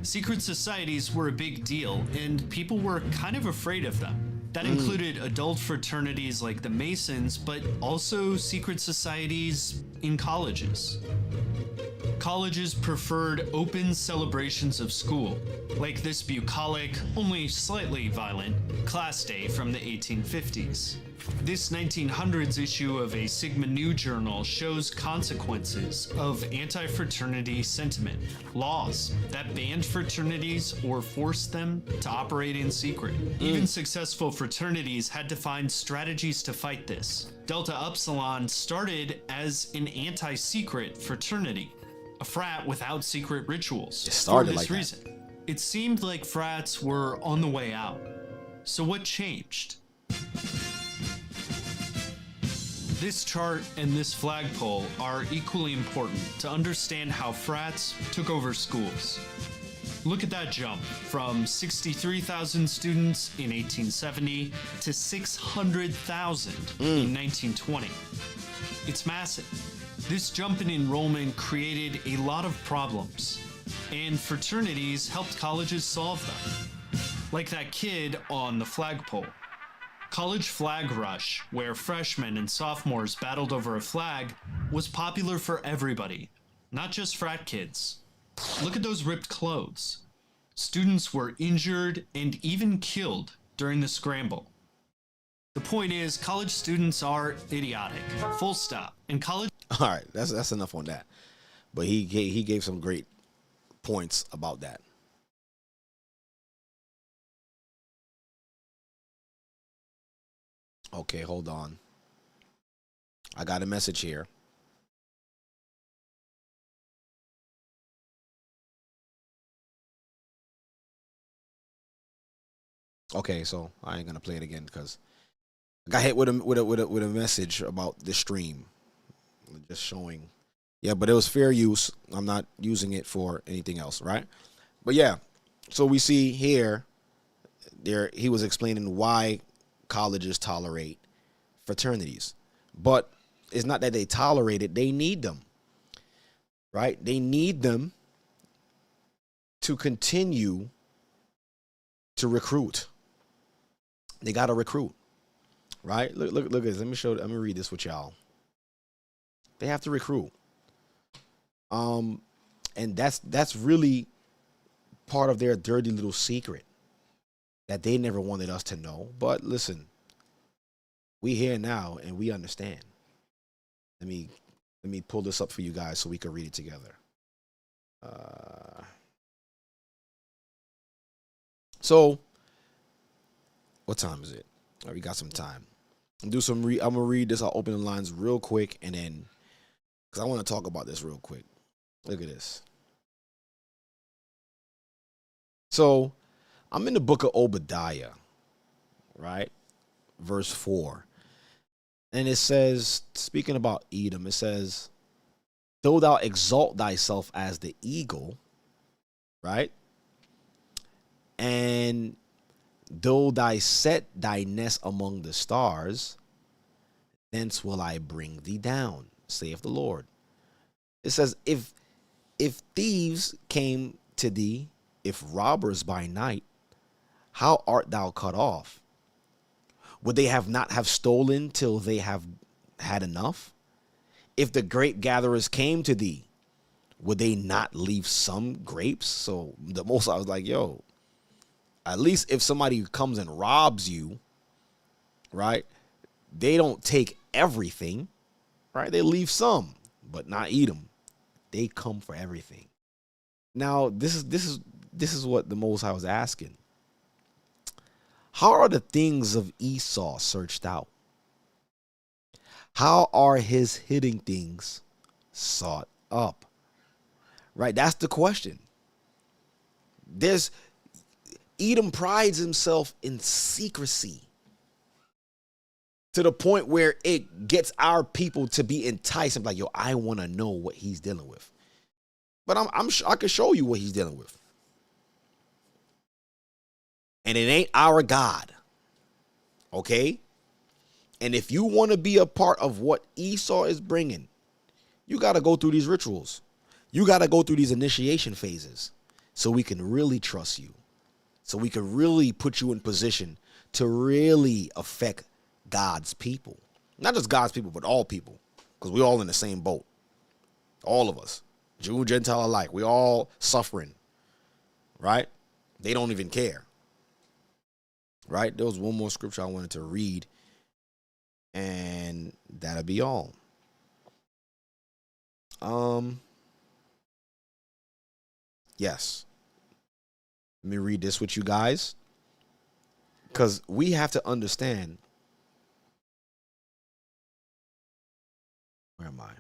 Secret societies were a big deal, and people were kind of afraid of them. That included adult fraternities like the Masons, but also secret societies in colleges. Colleges preferred open celebrations of school, like this bucolic, only slightly violent, class day from the 1850s. This 1900s issue of a Sigma Nu journal shows consequences of anti-fraternity sentiment, laws that banned fraternities or forced them to operate in secret. Even successful fraternities had to find strategies to fight this. Delta Upsilon started as an anti-secret fraternity, a frat without secret rituals. It started for this like that. reason. It seemed like frats were on the way out. So what changed? This chart and this flagpole are equally important to understand how frats took over schools. Look at that jump from 63,000 students in 1870 to 600,000 in 1920. It's massive. This jump in enrollment created a lot of problems. and fraternities helped colleges solve them. Like that kid on the flagpole. College Flag Rush, where freshmen and sophomores battled over a flag, was popular for everybody, not just frat kids. Look at those ripped clothes. Students were injured and even killed during the scramble. The point is, college students are idiotic. Full stop. And college... All right, that's enough on that. But he gave some great points about that. Okay, hold on. I got a message here. Okay, so I ain't gonna play it again because I got hit with a message about the stream, just showing. Yeah, but it was fair use. I'm not using it for anything else, right? But yeah, so we see here, there he was explaining why colleges tolerate fraternities, but it's not that they tolerate it; they need them, right? They need them to continue to recruit. They got to recruit, right? Look at this. Let me read this with y'all. They have to recruit. And that's really part of their dirty little secret that they never wanted us to know. But listen, we here now and we understand. Let me pull this up for you guys so we can read it together. So what time is it? Oh, we got some time. I'm gonna read this. I'll open the lines real quick, and then because I want to talk about this real quick. Look at this. So I'm in the book of Obadiah, right? Verse 4. And it says, speaking about Edom, it says, though thou exalt thyself as the eagle, right? And though thou set thy nest among the stars, thence will I bring thee down, saith the Lord. It says, if thieves came to thee, if robbers by night, how art thou cut off? Would they not have stolen till they have had enough? If the grape gatherers came to thee, would they not leave some grapes? So the most I was like, yo, at least if somebody comes and robs you, right, they don't take everything, right? They leave some, but not eat them. They come for everything. Now, this is what the Most High was asking. How are the things of Esau searched out? How are his hidden things sought up? Right? That's the question. Edom prides himself in secrecy to the point where it gets our people to be enticed. I'm like, yo, I want to know what he's dealing with. But I can show you what he's dealing with. And it ain't our God. Okay? And if you want to be a part of what Esau is bringing, you got to go through these rituals. You got to go through these initiation phases so we can really trust you. So we can really put you in position to really affect God's people. Not just God's people, but all people. Because we're all in the same boat. All of us. Jew, Gentile alike. We all suffering. Right? They don't even care. Right? There was one more scripture I wanted to read. And that'll be all. Yes. Let me read this with you guys. Because we have to understand. Where am I?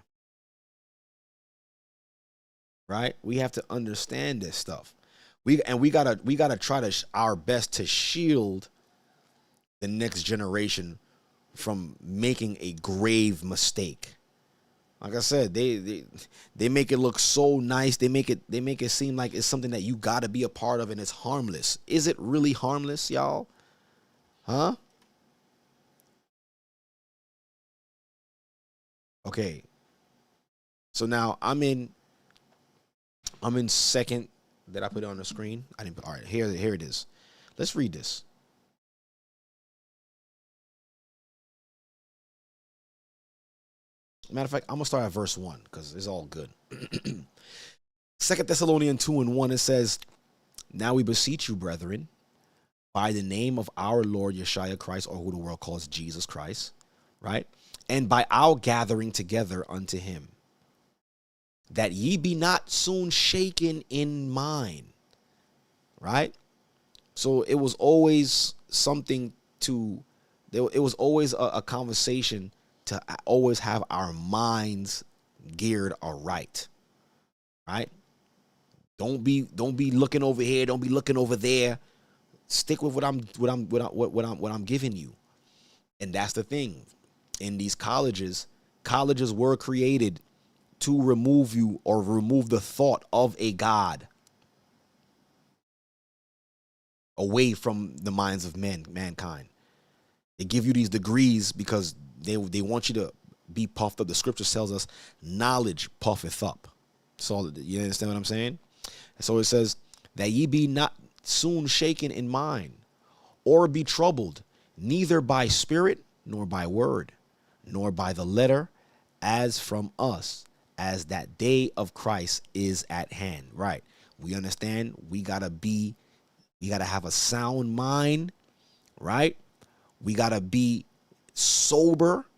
Right? We have to understand this stuff. We gotta try our best to shield the next generation from making a grave mistake. Like I said, they make it look so nice. They make it seem like it's something that you got to be a part of and it's harmless. Is it really harmless, y'all? Huh? Okay. So now I'm in Did I put it on the screen? I didn't. All right, here it is. Let's read this. Matter of fact, I'm gonna start at verse 1 because it's all good. 2 Thessalonians 2:1, it says, "Now we beseech you, brethren, by the name of our Lord Yeshua Christ," or who the world calls Jesus Christ, right? "And by our gathering together unto him, that ye be not soon shaken in mind," right? So it was always something it was always a conversation to always have our minds geared aright, right? Don't be looking over here. Don't be looking over there. Stick with what I'm giving you. And that's the thing. In these colleges were created to remove you or remove the thought of a God away from the minds of mankind. They give you these degrees because they want you to be puffed up. The scripture tells us knowledge puffeth up. So you understand what I'm saying? So it says that ye be not soon shaken in mind, or be troubled, neither by spirit, nor by word, nor by the letter, as from us, as that day of Christ is at hand. Right. We understand we gotta have a sound mind, right? We gotta be sober,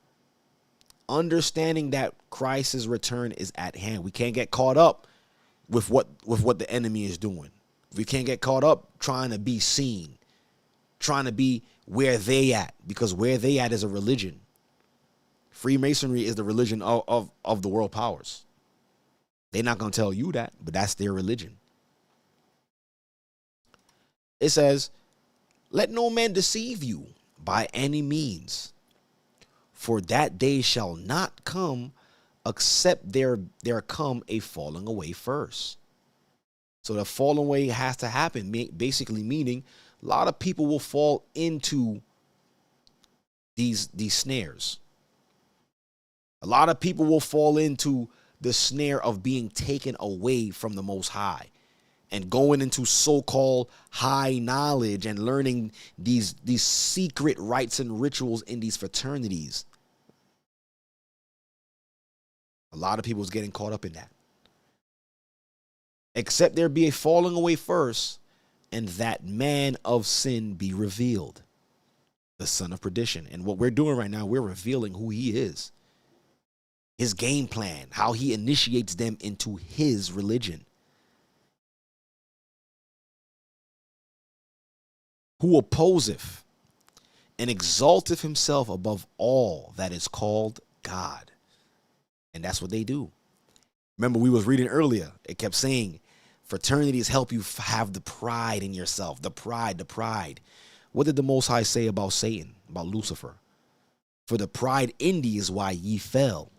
understanding that Christ's return is at hand. We can't get caught up with what the enemy is doing. We can't get caught up trying to be seen, trying to be where they at, because where they at is a religion. Freemasonry is the religion of the world powers. They're not going to tell you that, but that's their religion. It says, "Let no man deceive you by any means, for that day shall not come except there come a falling away first." So the falling away has to happen, basically meaning a lot of people will fall into these snares. A lot of people will fall into the snare of being taken away from the Most High and going into so-called high knowledge and learning these secret rites and rituals in these fraternities. A lot of people is getting caught up in that. "Except there be a falling away first, and that man of sin be revealed, the son of perdition." And what we're doing right now, we're revealing who he is, his game plan, how he initiates them into his religion. "Who opposeth and exalteth himself above all that is called God." And that's what they do. Remember, we was reading earlier. It kept saying fraternities help you have the pride in yourself. The pride. What did the Most High say about Satan, about Lucifer? "For the pride in thee is why ye fell."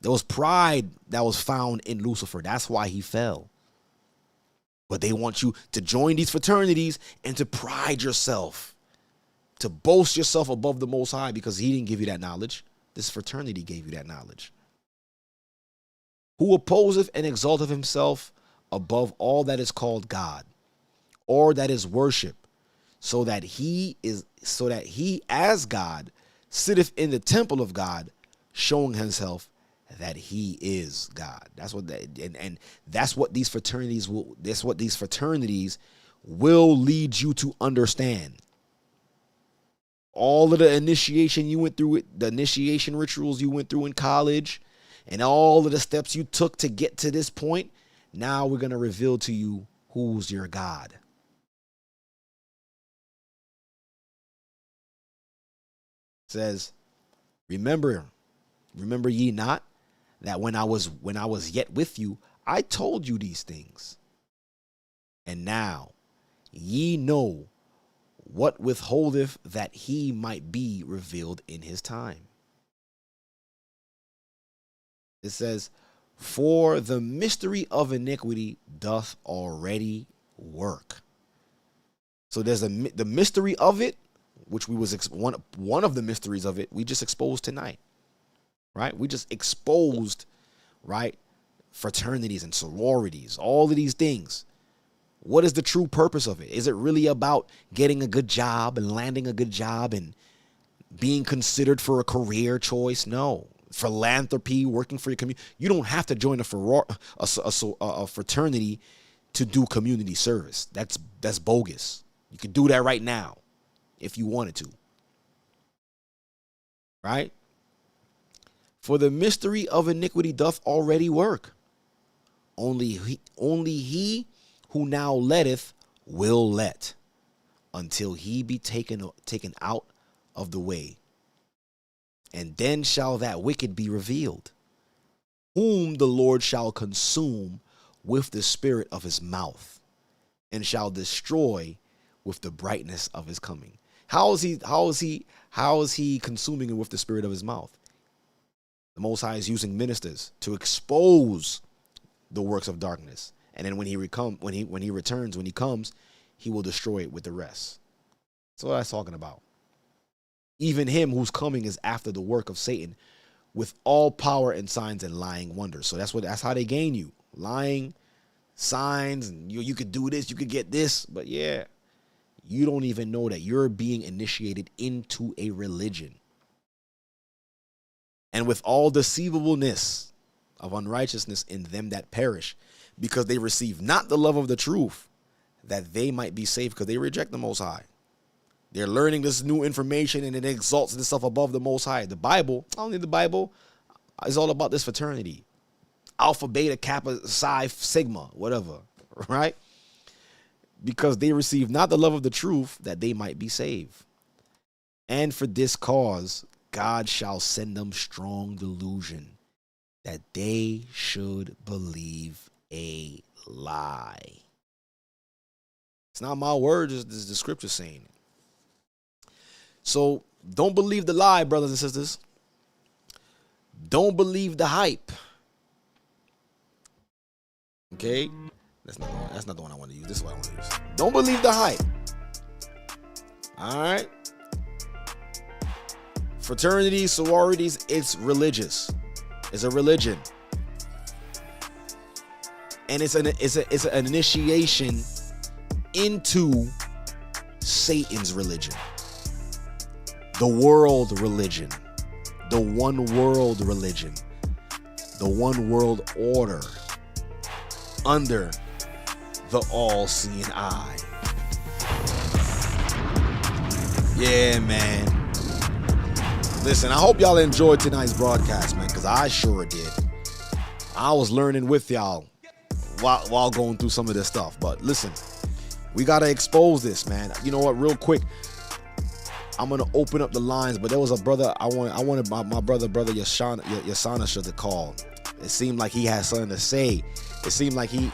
There was pride that was found in Lucifer. That's why he fell. But they want you to join these fraternities and to pride yourself, to boast yourself above the Most High, because he didn't give you that knowledge. This fraternity gave you that knowledge. "Who opposeth and exalteth himself above all that is called God, or that is worship, so that he as God sitteth in the temple of God, showing himself that he is God." That's what and that's what these fraternities will lead you to understand. All of the initiation you went through, the initiation rituals you went through in college, and all of the steps you took to get to this point, now we're going to reveal to you who's your God. It says, remember ye not that when I was yet with you, I told you these things. And now ye know what withholdeth, that he might be revealed in his time. It says, "For the mystery of iniquity doth already work." So there's the mystery of it, which we was one of the mysteries of it we just exposed tonight, right? We just exposed, right, fraternities and sororities, all of these things. What is the true purpose of it? Is it really about getting a good job and landing a good job and being considered for a career choice? No. Philanthropy, working for your community. You don't have to join a fraternity to do community service. That's bogus. You could do that right now if you wanted to. Right? For the mystery of iniquity doth already work. Only he who now letteth will let, until he be taken out of the way. And then shall that wicked be revealed, whom the Lord shall consume with the spirit of his mouth, and shall destroy with the brightness of his coming. How is he consuming it with the spirit of his mouth? The Most High is using ministers to expose the works of darkness. And then when he comes, he will destroy it with the rest. That's what I'm talking about. Even him who's coming is after the work of Satan with all power and signs and lying wonders. So that's how they gain you. Lying, signs, and you could do this, you could get this. But yeah, you don't even know that you're being initiated into a religion. And with all deceivableness of unrighteousness in them that perish, because they receive not the love of the truth, that they might be saved, because they reject the Most High. They're learning this new information and it exalts this stuff above the Most High. The Bible, I don't need the Bible. It's all about this fraternity. Alpha, Beta, Kappa, Psi, Sigma, whatever, right? Because they receive not the love of the truth, that they might be saved. And for this cause, God shall send them strong delusion, that they should believe a lie. It's not my words, it's the scripture saying it. So don't believe the lie, brothers and sisters. Don't believe the hype. Okay? That's not the one I want to use. This is what I want to use. Don't believe the hype. All right? Fraternities, sororities, it's religious. It's a religion. And it's an initiation into Satan's religion. The world religion. The one world religion. The one world order. Under the all-seeing eye. Yeah, man. Listen, I hope y'all enjoyed tonight's broadcast, man, because I sure did. I was learning with y'all while going through some of this stuff. But listen, we got to expose this, man. You know what, real quick, I'm going to open up the lines, but there was a brother, I wanted my brother Yasana should have called. It seemed like he had something to say. It seemed like he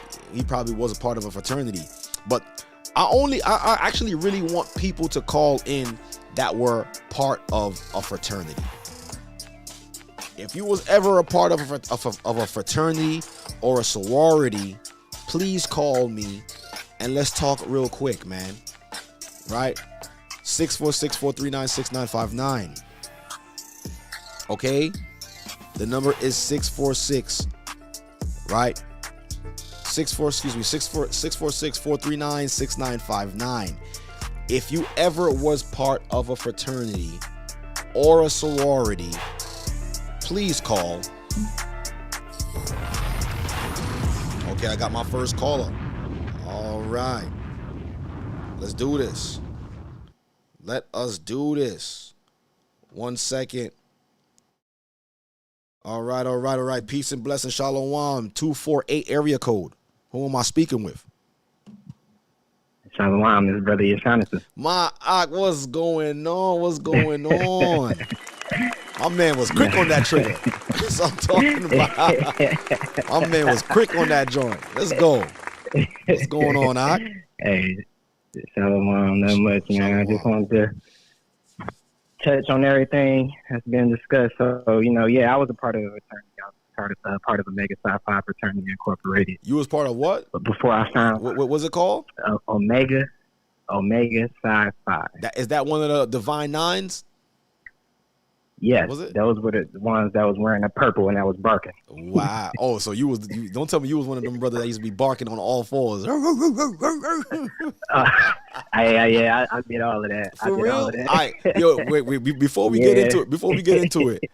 probably was a part of a fraternity. But I actually really want people to call in that were part of a fraternity. If you was ever a part of a fraternity or a sorority, please call me and let's talk real quick, man. Right? 646-439-6959. Okay? The number is 646, right? 646-439-6959. If you ever was part of a fraternity or a sorority, please call. Okay, I got my first caller. All right. Let's do this. Let us do this. 1 second. All right. Peace and blessing. Shalom. 248 area code. Who am I speaking with? Shalom, this brother Yashanison. My what's going on? My man was quick on that trigger. That's what I'm talking about. My man was quick on that joint. Let's go. What's going on, Ak? Hey, shalom, not much, man. I just wanted to touch on everything that's been discussed. So, I was a part of a fraternity. I was part of Omega Psi Phi Fraternity Incorporated. You was part of what? But before I found what was it called? Omega Psi Phi. Is that one of the Divine Nines? Yes, Was it? those were the ones that was wearing the purple and that was barking. Wow. Oh, so you don't tell me you was one of them brothers that used to be barking on all fours. I did all of that. For real? All right, yo, wait, before we get into it,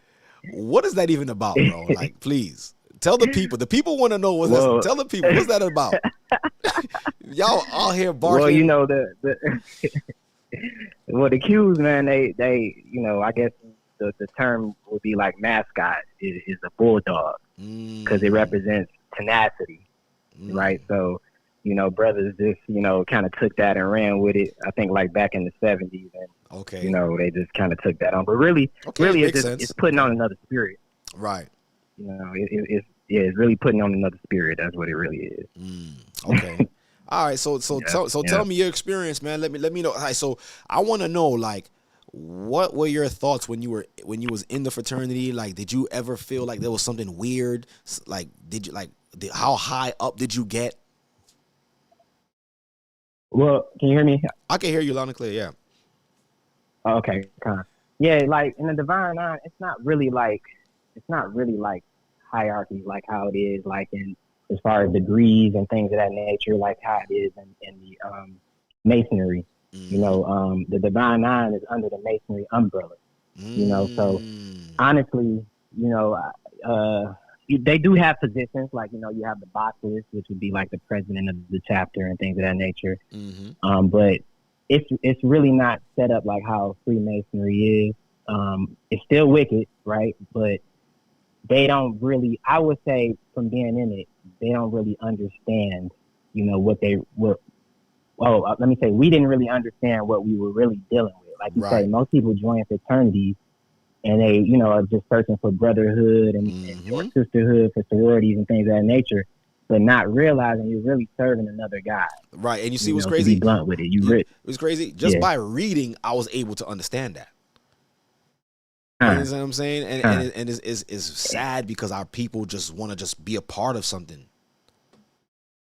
what is that even about, bro? Like, please tell the people. The people want to know what's that. Tell the people what's that about. Y'all all here barking. Well, you know the well, the Qs, man, they I guess the term would be like mascot is a bulldog because it represents tenacity, right? So, brothers just, kind of took that and ran with it. I think like back in the 70s, and they just kind of took that on. But really, it's putting on another spirit, right? It's really putting on another spirit. That's what it really is. Okay. All right. So tell me your experience, man. Let me know. All right, so I want to know, like, what were your thoughts when you was in the fraternity? Like, did you ever feel like there was something weird? Like, how high up did you get? Well, can you hear me? I can hear you loud and clear. Yeah. Okay. Kind of. Yeah, like in the Divine Nine, it's not really like hierarchy like how it is like in as far as degrees and things of that nature, like how it is in the Masonry. The Divine Nine is under the Masonry umbrella. So honestly, they do have positions like, you have the bosses, which would be like the president of the chapter and things of that nature. But it's really not set up like how Freemasonry is. It's still wicked, right? But they don't really, I would say from being in it, they don't really understand, let me say, we didn't really understand what we were really dealing with. Like you say, most people join fraternities and they, are just searching for brotherhood and or sisterhood, for sororities and things of that nature, but not realizing you're really serving another God. Right. And you see what's crazy? To be blunt with it. It was crazy. Just by reading, I was able to understand that. You know what I'm saying? And it's sad because our people just want to just be a part of something.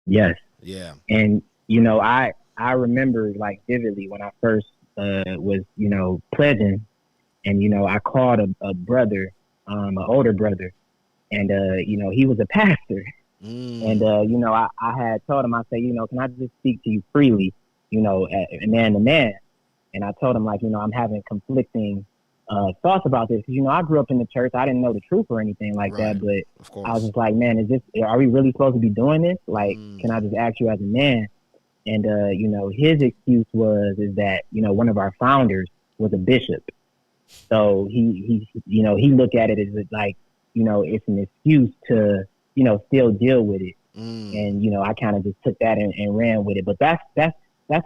Yes. Yeah. And, I remember like vividly when I first was, pledging and, I called a brother, an older brother, and, he was a pastor. And, I had told him, I said, can I just speak to you freely, man to man? And I told him like, I'm having conflicting thoughts about this because I grew up in the church. I didn't know the truth or anything like that, but I was just like, man, are we really supposed to be doing this? Like, can I just ask you as a man? And his excuse is that one of our founders was a bishop, so he looked at it as like it's an excuse to still deal with it, and I kind of just took that and ran with it. But that's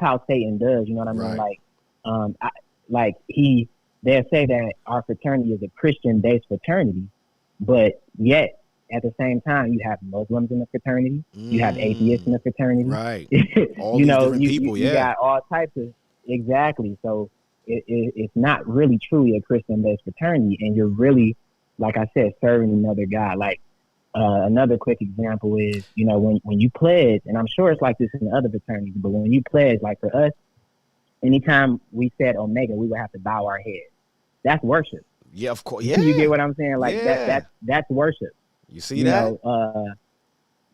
how Satan does. You know what I mean? Like, they'll say that our fraternity is a Christian-based fraternity, but yet at the same time, you have Muslims in the fraternity, you have atheists in the fraternity, right? All these different people, you got all types of exactly. So it's not really truly a Christian-based fraternity, and you're really, like I said, serving another God. Like another quick example is, when you pledge, and I'm sure it's like this in the other fraternities, but when you pledge, like for us, anytime we said Omega, we would have to bow our head. That's worship. Yeah, of course. Yeah, you get what I'm saying? Like that's worship. You see that?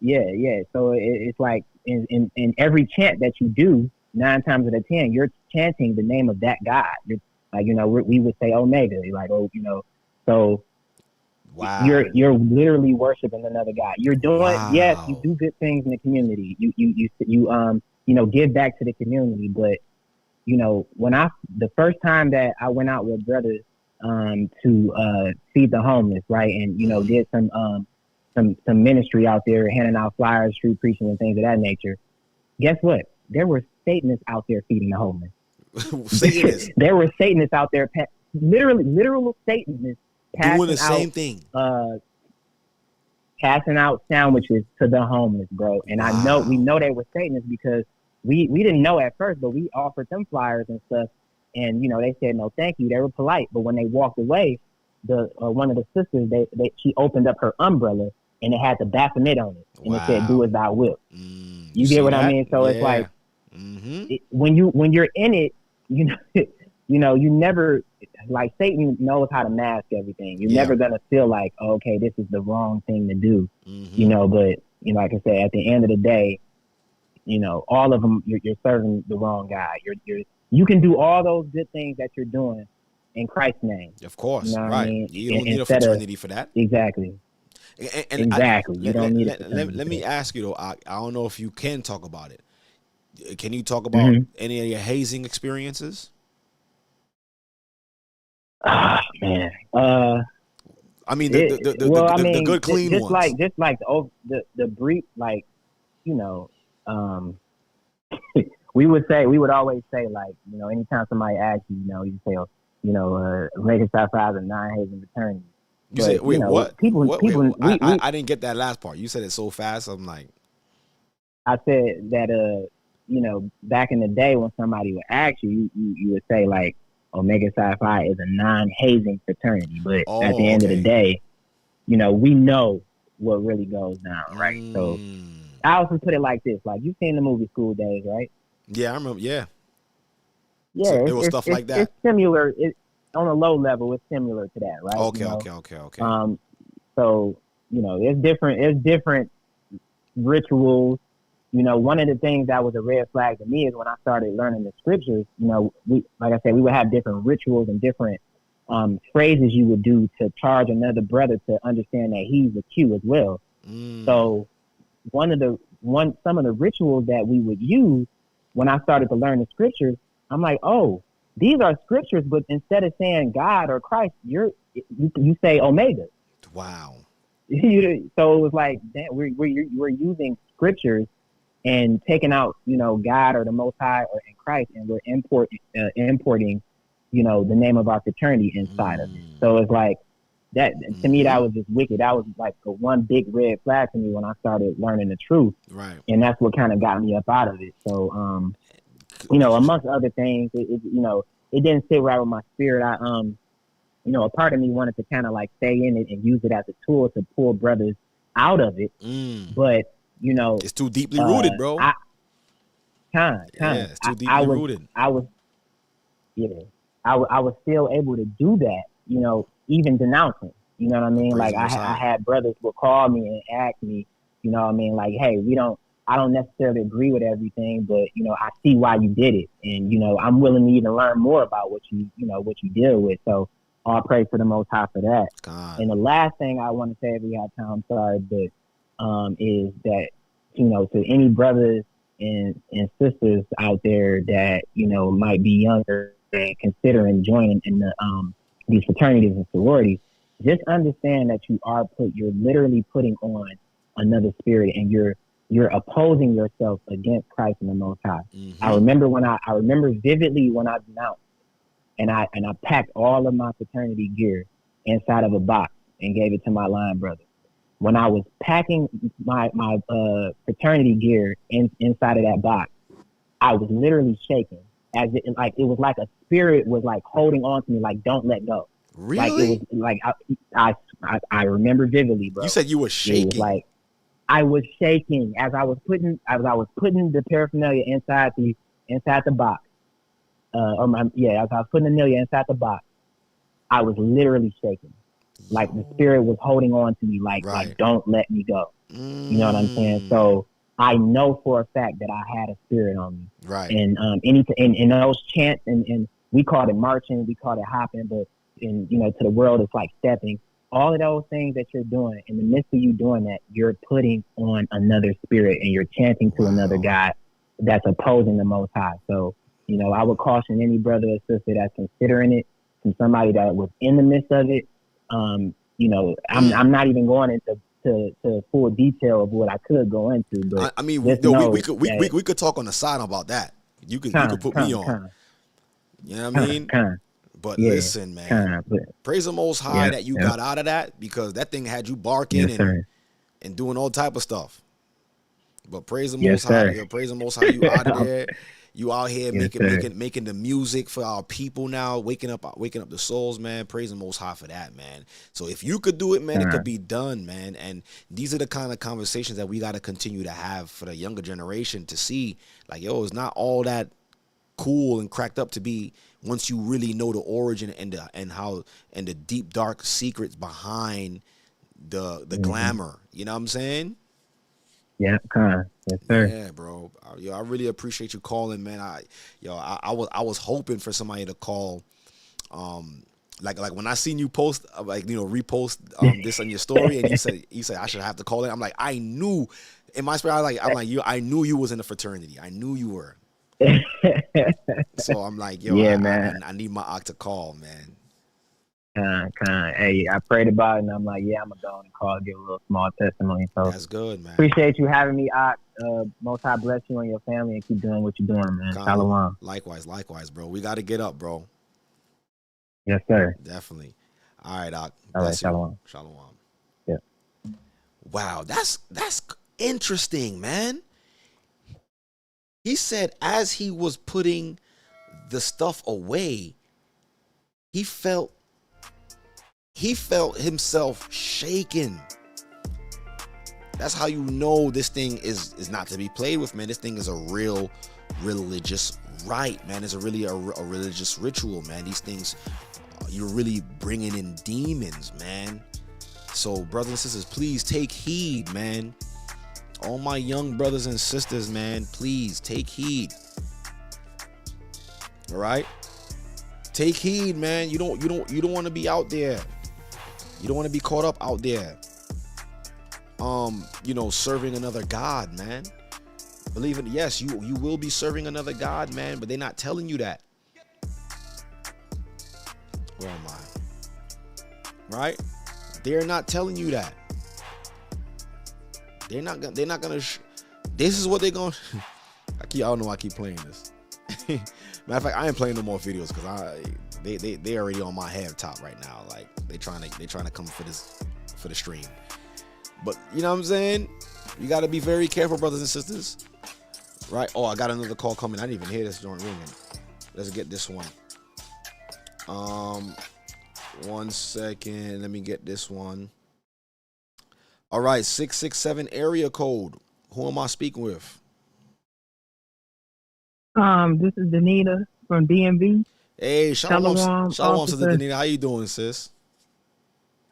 Yeah. So it's like in every chant that you do, 9 times out of 10, you're chanting the name of that God. You're, like we would say Omega, like so. Wow. You're literally worshiping another God. You're doing yes, you do good things in the community. You give back to the community, but when the first time that I went out with brothers to feed the homeless, right, and did some ministry out there, handing out flyers, street preaching, and things of that nature. Guess what? There were Satanists out there feeding the homeless. Satanists. There were Satanists out there, literal Satanists doing the same thing, passing out sandwiches to the homeless, bro. And we know they were Satanists because we didn't know at first, but we offered them flyers and stuff. And, they said, no, thank you. They were polite. But when they walked away, one of the sisters, she opened up her umbrella and it had the Baphomet on it. And it said, do as thou wilt. You get what I mean? So it's like, when you're in it, you never, like Satan knows how to mask everything. You're Yeah. never gonna feel like, oh, okay, this is the wrong thing to do, Mhm. you know. But you know, like I said, at the end of the day, you know, all of them, you're serving the wrong guy. You can do all those good things that you're doing in Christ's name. Of course, You know what I right. mean? You don't need a Instead of- fraternity for that. Exactly. And Exactly. You don't need a let fraternity for me that. ask you though. I don't know if you can talk about it. Can you talk about any of your hazing experiences? Ah, man. I mean, the good, clean just ones. like the brief, like, you know, we would always say, like, you know, anytime somebody asks you, you know, you say, you know, Lakers top 5 and 9 hazing fraternities. You said, wait, you know, what? People, I didn't get that last part. You said it so fast. I'm like, I said that, you know, back in the day when somebody would ask you, you would say, like, Omega Psi Phi is a non-hazing fraternity. But at the end of the day, you know, we know what really goes down, right? So I also put it like this. Like, you've seen the movie School Days, right? Yeah, I remember. Yeah. Yeah, So it was stuff like that. It's similar. On a low level, it's similar to that, right? Okay, you know? okay. So, you know, there's different rituals. You know, one of the things that was a red flag to me is when I started learning the scriptures, you know, like I said, we would have different rituals and different phrases you would do to charge another brother to understand that he's a Q as well. So some of the rituals that we would use when I started to learn the scriptures, I'm like, oh, these are scriptures, but instead of saying God or Christ, you say Omega. Wow. So it was like, damn, we're using scriptures and taking out, you know, God or the Most High or in Christ, and we're importing, you know, the name of our fraternity inside of it. So it's like that. To me, that was just wicked. That was like the one big red flag to me when I started learning the truth. Right. And that's what kind of got me up out of it. So, you know, amongst other things, you know, it didn't sit right with my spirit. You know, a part of me wanted to kind of like stay in it and use it as a tool to pull brothers out of it. But, you know, it's too deeply rooted, bro. Yeah, it's too deeply rooted. I was still able to do that, you know, even denouncing. You know what I mean? Praise Like I had brothers would call me and ask me, you know what I mean? Like, hey, I don't necessarily agree with everything, but, you know, I see why you did it. And, you know, I'm willing to even learn more about what you deal with. So all praise to the Most High for that. God. And the last thing I want to say, if we have time, I'm sorry, but is that, you know, to any brothers and sisters out there that, you know, might be younger and considering joining in the these fraternities and sororities, just understand that you're literally putting on another spirit, and you're opposing yourself against Christ and the Most High. I remember vividly when I denounced, and I packed all of my fraternity gear inside of a box and gave it to my line brother. When I was packing my fraternity gear inside of that box, I was literally shaking, as it was like a spirit was like holding on to me, like, don't let go. Really? Like it was like I remember vividly, bro. You said you were shaking. It was like I was shaking as I was putting the paraphernalia inside the box. As I was putting the paraphernalia inside the box, I was literally shaking. Like the spirit was holding on to me, like don't let me go. You know what I'm saying? So I know for a fact that I had a spirit on me. Right. And in those chants, and we called it marching, we called it hopping, but to the world it's like stepping. All of those things that you're doing, in the midst of you doing that, you're putting on another spirit and you're chanting to another God that's opposing the Most High. So, you know, I would caution any brother or sister that's considering it, from somebody that was in the midst of it. You know, I'm not even going into full detail of what I could go into, but I mean, we could talk on the side about that. You could put me on. You know what I mean? But listen, man, praise the Most High that you got out of that, because that thing had you barking and doing all type of stuff. But praise the Most High, praise the Most High, you out of there. You out here making the music for our people now, waking up the souls, man. Praise the Most High for that, man. So if you could do it, man, it could be done, man. And these are the kind of conversations that we got to continue to have for the younger generation, to see, like, yo, it's not all that cool and cracked up to be once you really know the origin and the deep dark secrets behind the glamour. You know what I'm saying? Yeah, yes, sir. Yeah, bro. Yo, I really appreciate you calling, man. I was hoping for somebody to call. Like when I seen you post, repost this on your story, and you said I should have to call it. I'm like, I knew in my spirit, I knew you was in the fraternity. I knew you were. So I'm like, yo, yeah, man. I need my Ock to call, man. Hey, I prayed about it, and I'm like, yeah, I'm gonna go and call, give a little small testimony. So that's good, man. Appreciate you having me, Ock. Most High bless you and your family, and keep doing what you're doing, man. Shalom. Likewise, bro. We got to get up, bro. Yes, sir. Definitely. All right, Ock. All right, shalom. Shalom. Yeah. Wow, that's interesting, man. He said as he was putting the stuff away, he felt himself shaking. That's how you know this thing is not to be played with, man. This thing is a real religious rite, man. It's a religious ritual, man. These things, you're really bringing in demons, man. So, brothers and sisters, please take heed, man. All my young brothers and sisters, man, please take heed. All right? Take heed, man. You don't want to be out there. You don't want to be caught up out there. Serving another god, man. Believe it, yes, you will be serving another god, man, but they're not telling you that. Where am I? Right? They're not telling you that. They're not gonna. This is what they're gonna. I don't know why I keep playing this. Matter of fact, I ain't playing no more videos because they already on my head top right now. Like they trying to come for the stream. But you know what I'm saying? You got to be very careful, brothers and sisters. Right? Oh, I got another call coming. I didn't even hear this joint ringing. Let's get this one. 1 second. Let me get this one. All right, 667 area code. Who am I speaking with? This is Danita from DMV. Hey, shalom, Sister Danita. How you doing, sis?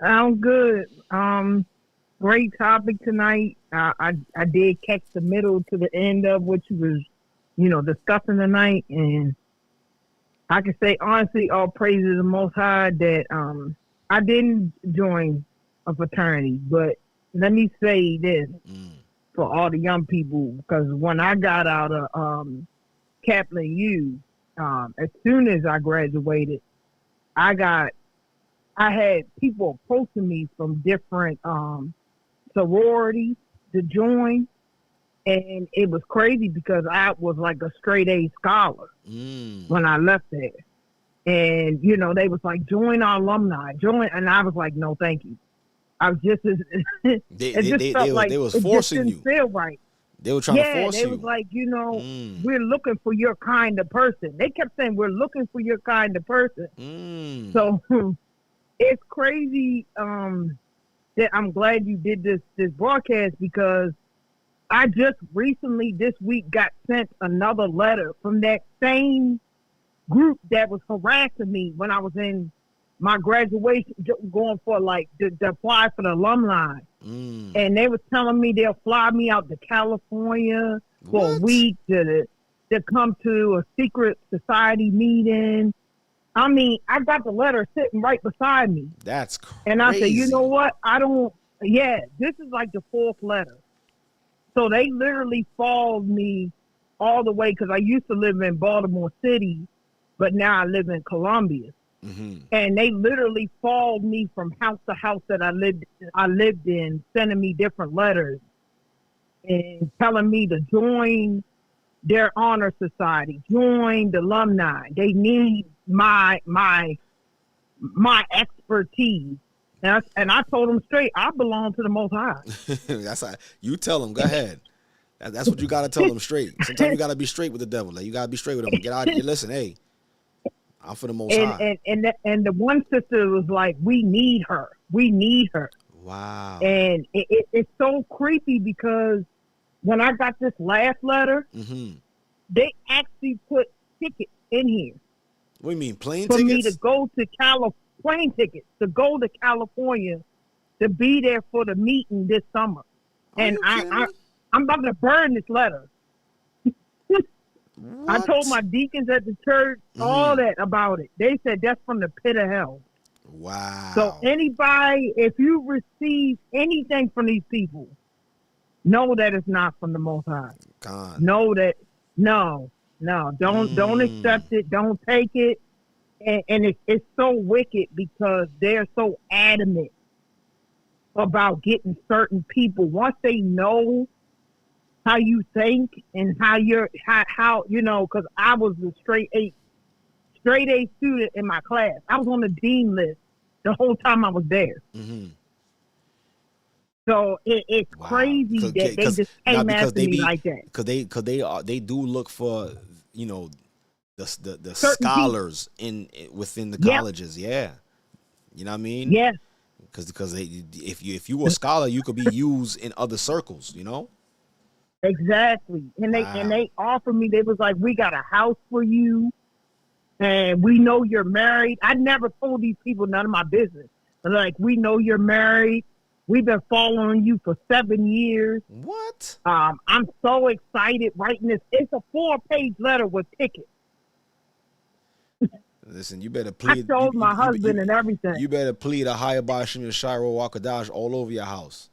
I'm good. Great topic tonight. I did catch the middle to the end of what you was, discussing tonight, and I can say honestly, all praise to the Most High that I didn't join a fraternity, but let me say this for all the young people, because when I got out of Kaplan U, as soon as I graduated, I had people approaching me from different sororities to join, and it was crazy because I was like a straight A scholar when I left there. And, they was like, join our alumni, and I was like, no, thank you. I was just, they was forcing you. Feel right. They were trying to force you. They was like, we're looking for your kind of person. They kept saying, we're looking for your kind of person. So it's crazy that I'm glad you did this broadcast, because I just recently this week got sent another letter from that same group that was harassing me when I was in my graduation, going for to apply for the alumni. And they was telling me they'll fly me out to California for a week to come to a secret society meeting. I mean, I got the letter sitting right beside me. That's crazy. And I said, you know what? This is like the fourth letter. So they literally followed me all the way, because I used to live in Baltimore City, but now I live in Columbia. And they literally followed me from house to house that I lived in, sending me different letters and telling me to join their honor society, join the alumni. They need my expertise. And I told them straight, I belong to the Most High. That's how you tell them. Go ahead. That's what you got to tell them straight. Sometimes you got to be straight with the devil. Like, you got to be straight with them. Get out of here. Listen, hey, I'm for the Most High. And the one sister was like, we need her. We need her. Wow. And it's so creepy, because when I got this last letter, they actually put tickets in here. What do you mean, plane for tickets? me to go to plane tickets to go to California to be there for the meeting this summer. And I'm about to burn this letter. I told my deacons at the church all that about it. They said that's from the pit of hell. Wow. So anybody, if you receive anything from these people, know that it's not from the Most High. God. Know that don't accept it. Don't take it. And it's so wicked because they're so adamant about getting certain people. Once they know how you think and how because I was a straight A student in my class. I was on the dean list the whole time I was there. Mm-hmm. So it's crazy that they just came after me like that. Because they do look for the certain scholars within the colleges. Yeah, you know what I mean. Yeah. Because if you were a scholar, you could be used in other circles. Exactly. And they offered me, they was like, we got a house for you and we know you're married. I never told these people none of my business. But like, we know you're married. We've been following you for 7 years. What? I'm so excited writing this. It's a 4-page letter with tickets. Listen, you better plead. I told my husband and everything. You better plead a higher Bashim Shiro Wakadash all over your house.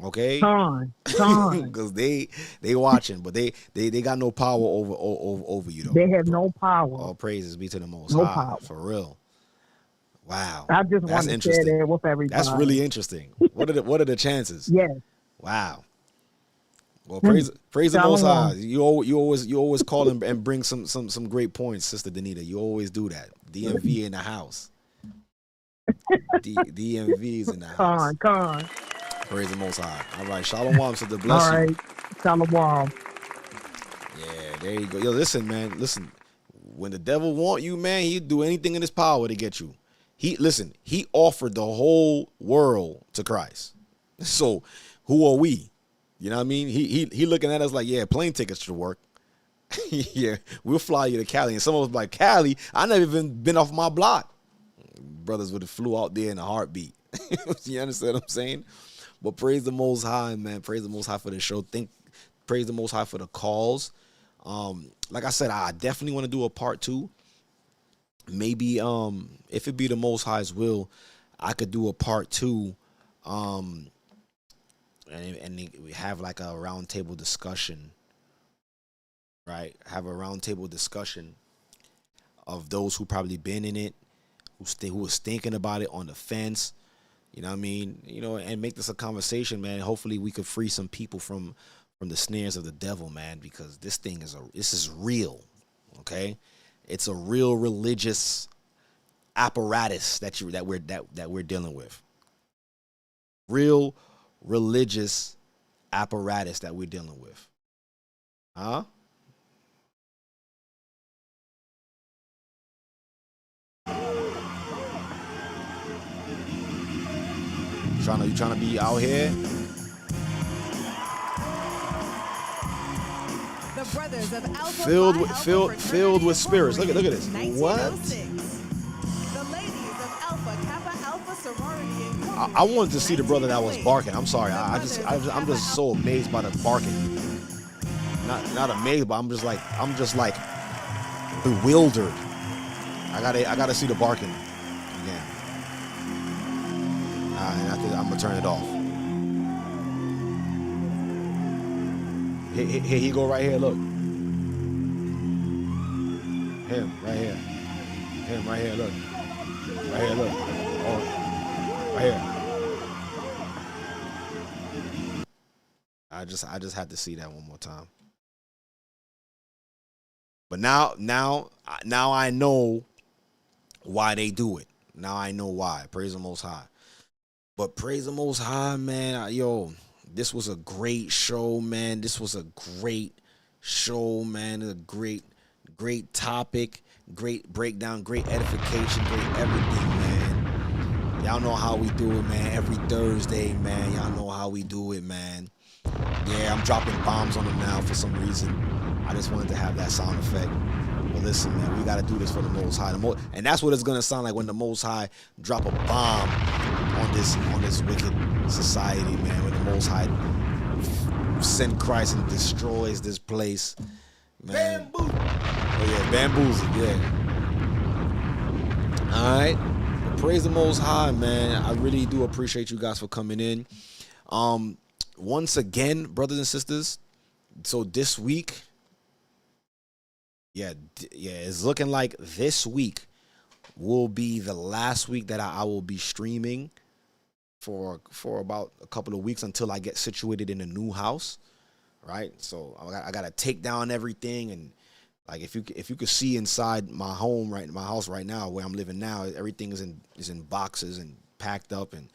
Okay? Con. Because they watching, but they got no power over you though. They have no power. All praises be to the Most High. Power. For real. Wow. I just want to share that with everybody. That's really interesting. What are the chances? Yes. Wow. Well, praise the Most High. You always call and bring some great points, Sister Danita. You always do that. DMV in the house. DMV is in the house. Con. Praise the Most High. All right, Shalom, Sister, bless you. All right, Shalom. Yeah, there you go. Yo, listen, man. Listen, when the devil want you, man, he'd do anything in his power to get you. He offered the whole world to Christ. So, who are we? You know what I mean? He looking at us like, yeah, plane tickets should work. Yeah, we'll fly you to Cali. And some of us like, Cali, I never even been off my block. Brothers would have flew out there in a heartbeat. You understand what I'm saying? But praise the Most High, man. Praise the Most High for the show. Praise the Most High for the calls. Like I said, I definitely want to do a part 2. Maybe if it be the Most High's will, I could do a part 2. And we have like a roundtable discussion, right? Have a roundtable discussion of those who probably been in it, who was thinking about it, on the fence. You know what I mean? And make this a conversation, man. Hopefully we could free some people from the snares of the devil, man, because this is real, okay? It's a real religious apparatus that we're dealing with. Real religious apparatus that we're dealing with. Huh? You trying to be out here? The brothers of Alpha filled with spirits. Look at this. What? The ladies of Alpha Kappa Alpha Sorority Incorporated. I wanted to see the brother that was barking. I'm sorry. I'm just so amazed by the barking. Not amazed, but I'm just like bewildered. I gotta see the barking again. And I'm gonna turn it off. Here he go right here. Look, him right here. Him right here. Look, right here. Look, oh, right here. I just had to see that one more time. But now I know why they do it. Now I know why. Praise the Most High. But praise the Most High, man. Yo, this was a great show, man. This was a great show, man. A great topic, great breakdown, great edification, great everything, man. Y'all know how we do it, man. Every Thursday, man. Y'all know how we do it, man. Yeah, I'm dropping bombs on them now for some reason. I just wanted to have that sound effect. But listen, man, we got to do this for the Most High. And that's what it's going to sound like when the Most High drop a bomb on this wicked society, man. When the Most High send Christ and destroys this place, man. Oh yeah, bamboozled, yeah. All right, but praise the Most High, man. I really do appreciate you guys for coming in. Once again, brothers and sisters. So this week, yeah, it's looking like this week will be the last week that I will be streaming for about a couple of weeks until I get situated in a new house, right? So I gotta take down everything, and like if you could see inside my house right now where I'm living now, everything is in boxes and packed up and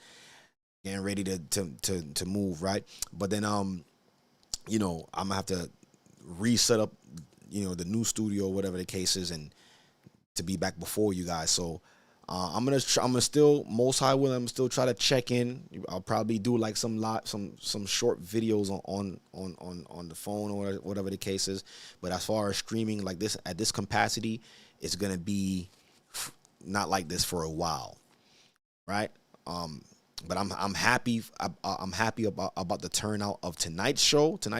getting ready to move, right? But then you know, I'm gonna have to reset up, you know, the new studio, whatever the case is, and to be back before you guys. So I'm gonna still, Most High will, I'm still try to check in. I'll probably do like some short videos on the phone or whatever the case is. But as far as streaming like this at this capacity, it's gonna be not like this for a while, right? But I'm happy. I'm happy about the turnout of tonight's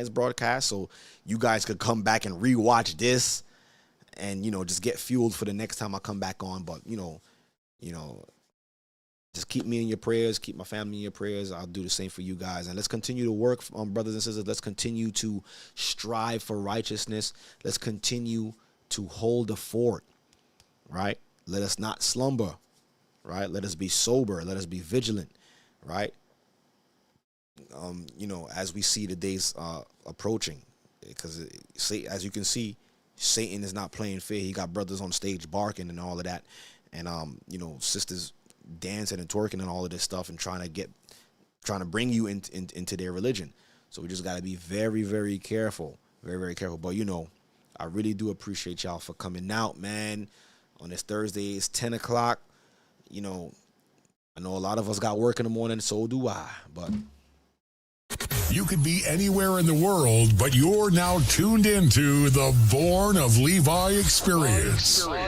broadcast. So you guys could come back and rewatch this, and you know, just get fueled for the next time I come back on. But you know, just keep me in your prayers, keep my family in your prayers. I'll do the same for you guys, and let's continue to work, brothers and sisters. Let's continue to strive for righteousness. Let's continue to hold the fort, right? Let us not slumber, right? Let us be sober. Let us be vigilant. Right, you know, as we see the days approaching, because as you can see, Satan is not playing fair. He got brothers on stage barking and all of that, and you know, sisters dancing and twerking and all of this stuff, and trying to bring you into their religion. So we just got to be very, very careful, very, very careful. But you know, I really do appreciate y'all for coming out, man. On this Thursday, it's 10 o'clock. You know, I know a lot of us got work in the morning, so do I, but you could be anywhere in the world, but you're now tuned into the Born of Levi experience. Yeah,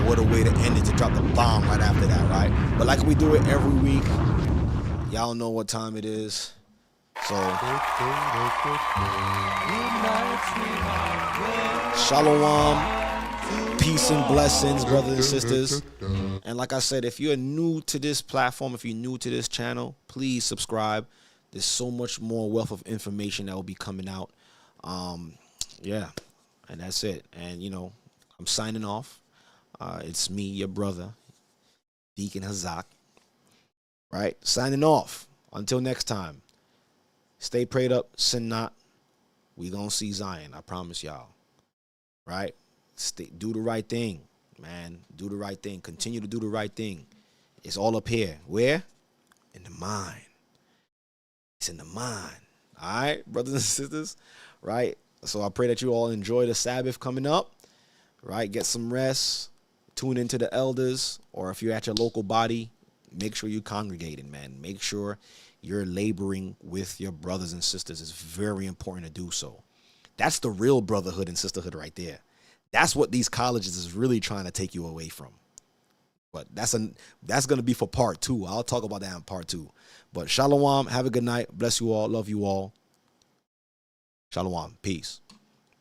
what a way to end it, to drop the bomb right after that, right? But like we do it every week, y'all know what time it is. So, Shalom. Peace and blessings, brothers and sisters. And like I said, if you're new to this platform, if you're new to this channel, please subscribe. There's so much more wealth of information that will be coming out. Yeah, and that's it. And, you know, I'm signing off. It's me, your brother, Deacon Hazak. Right? Signing off. Until next time. Stay prayed up, sin not. We gonna see Zion. I promise y'all. Right? Do the right thing, man. Do the right thing. Continue to do the right thing. It's all up here. Where? In the mind. It's in the mind. All right, brothers and sisters. Right? So I pray that you all enjoy the Sabbath coming up. Right? Get some rest. Tune into the elders. Or if you're at your local body, make sure you're congregating, man. Make sure you're laboring with your brothers and sisters. It's very important to do so. That's the real brotherhood and sisterhood right there. That's what these colleges is really trying to take you away from. But that's going to be for part 2. I'll talk about that in part 2. But shalom. Have a good night. Bless you all. Love you all. Shalom. Peace.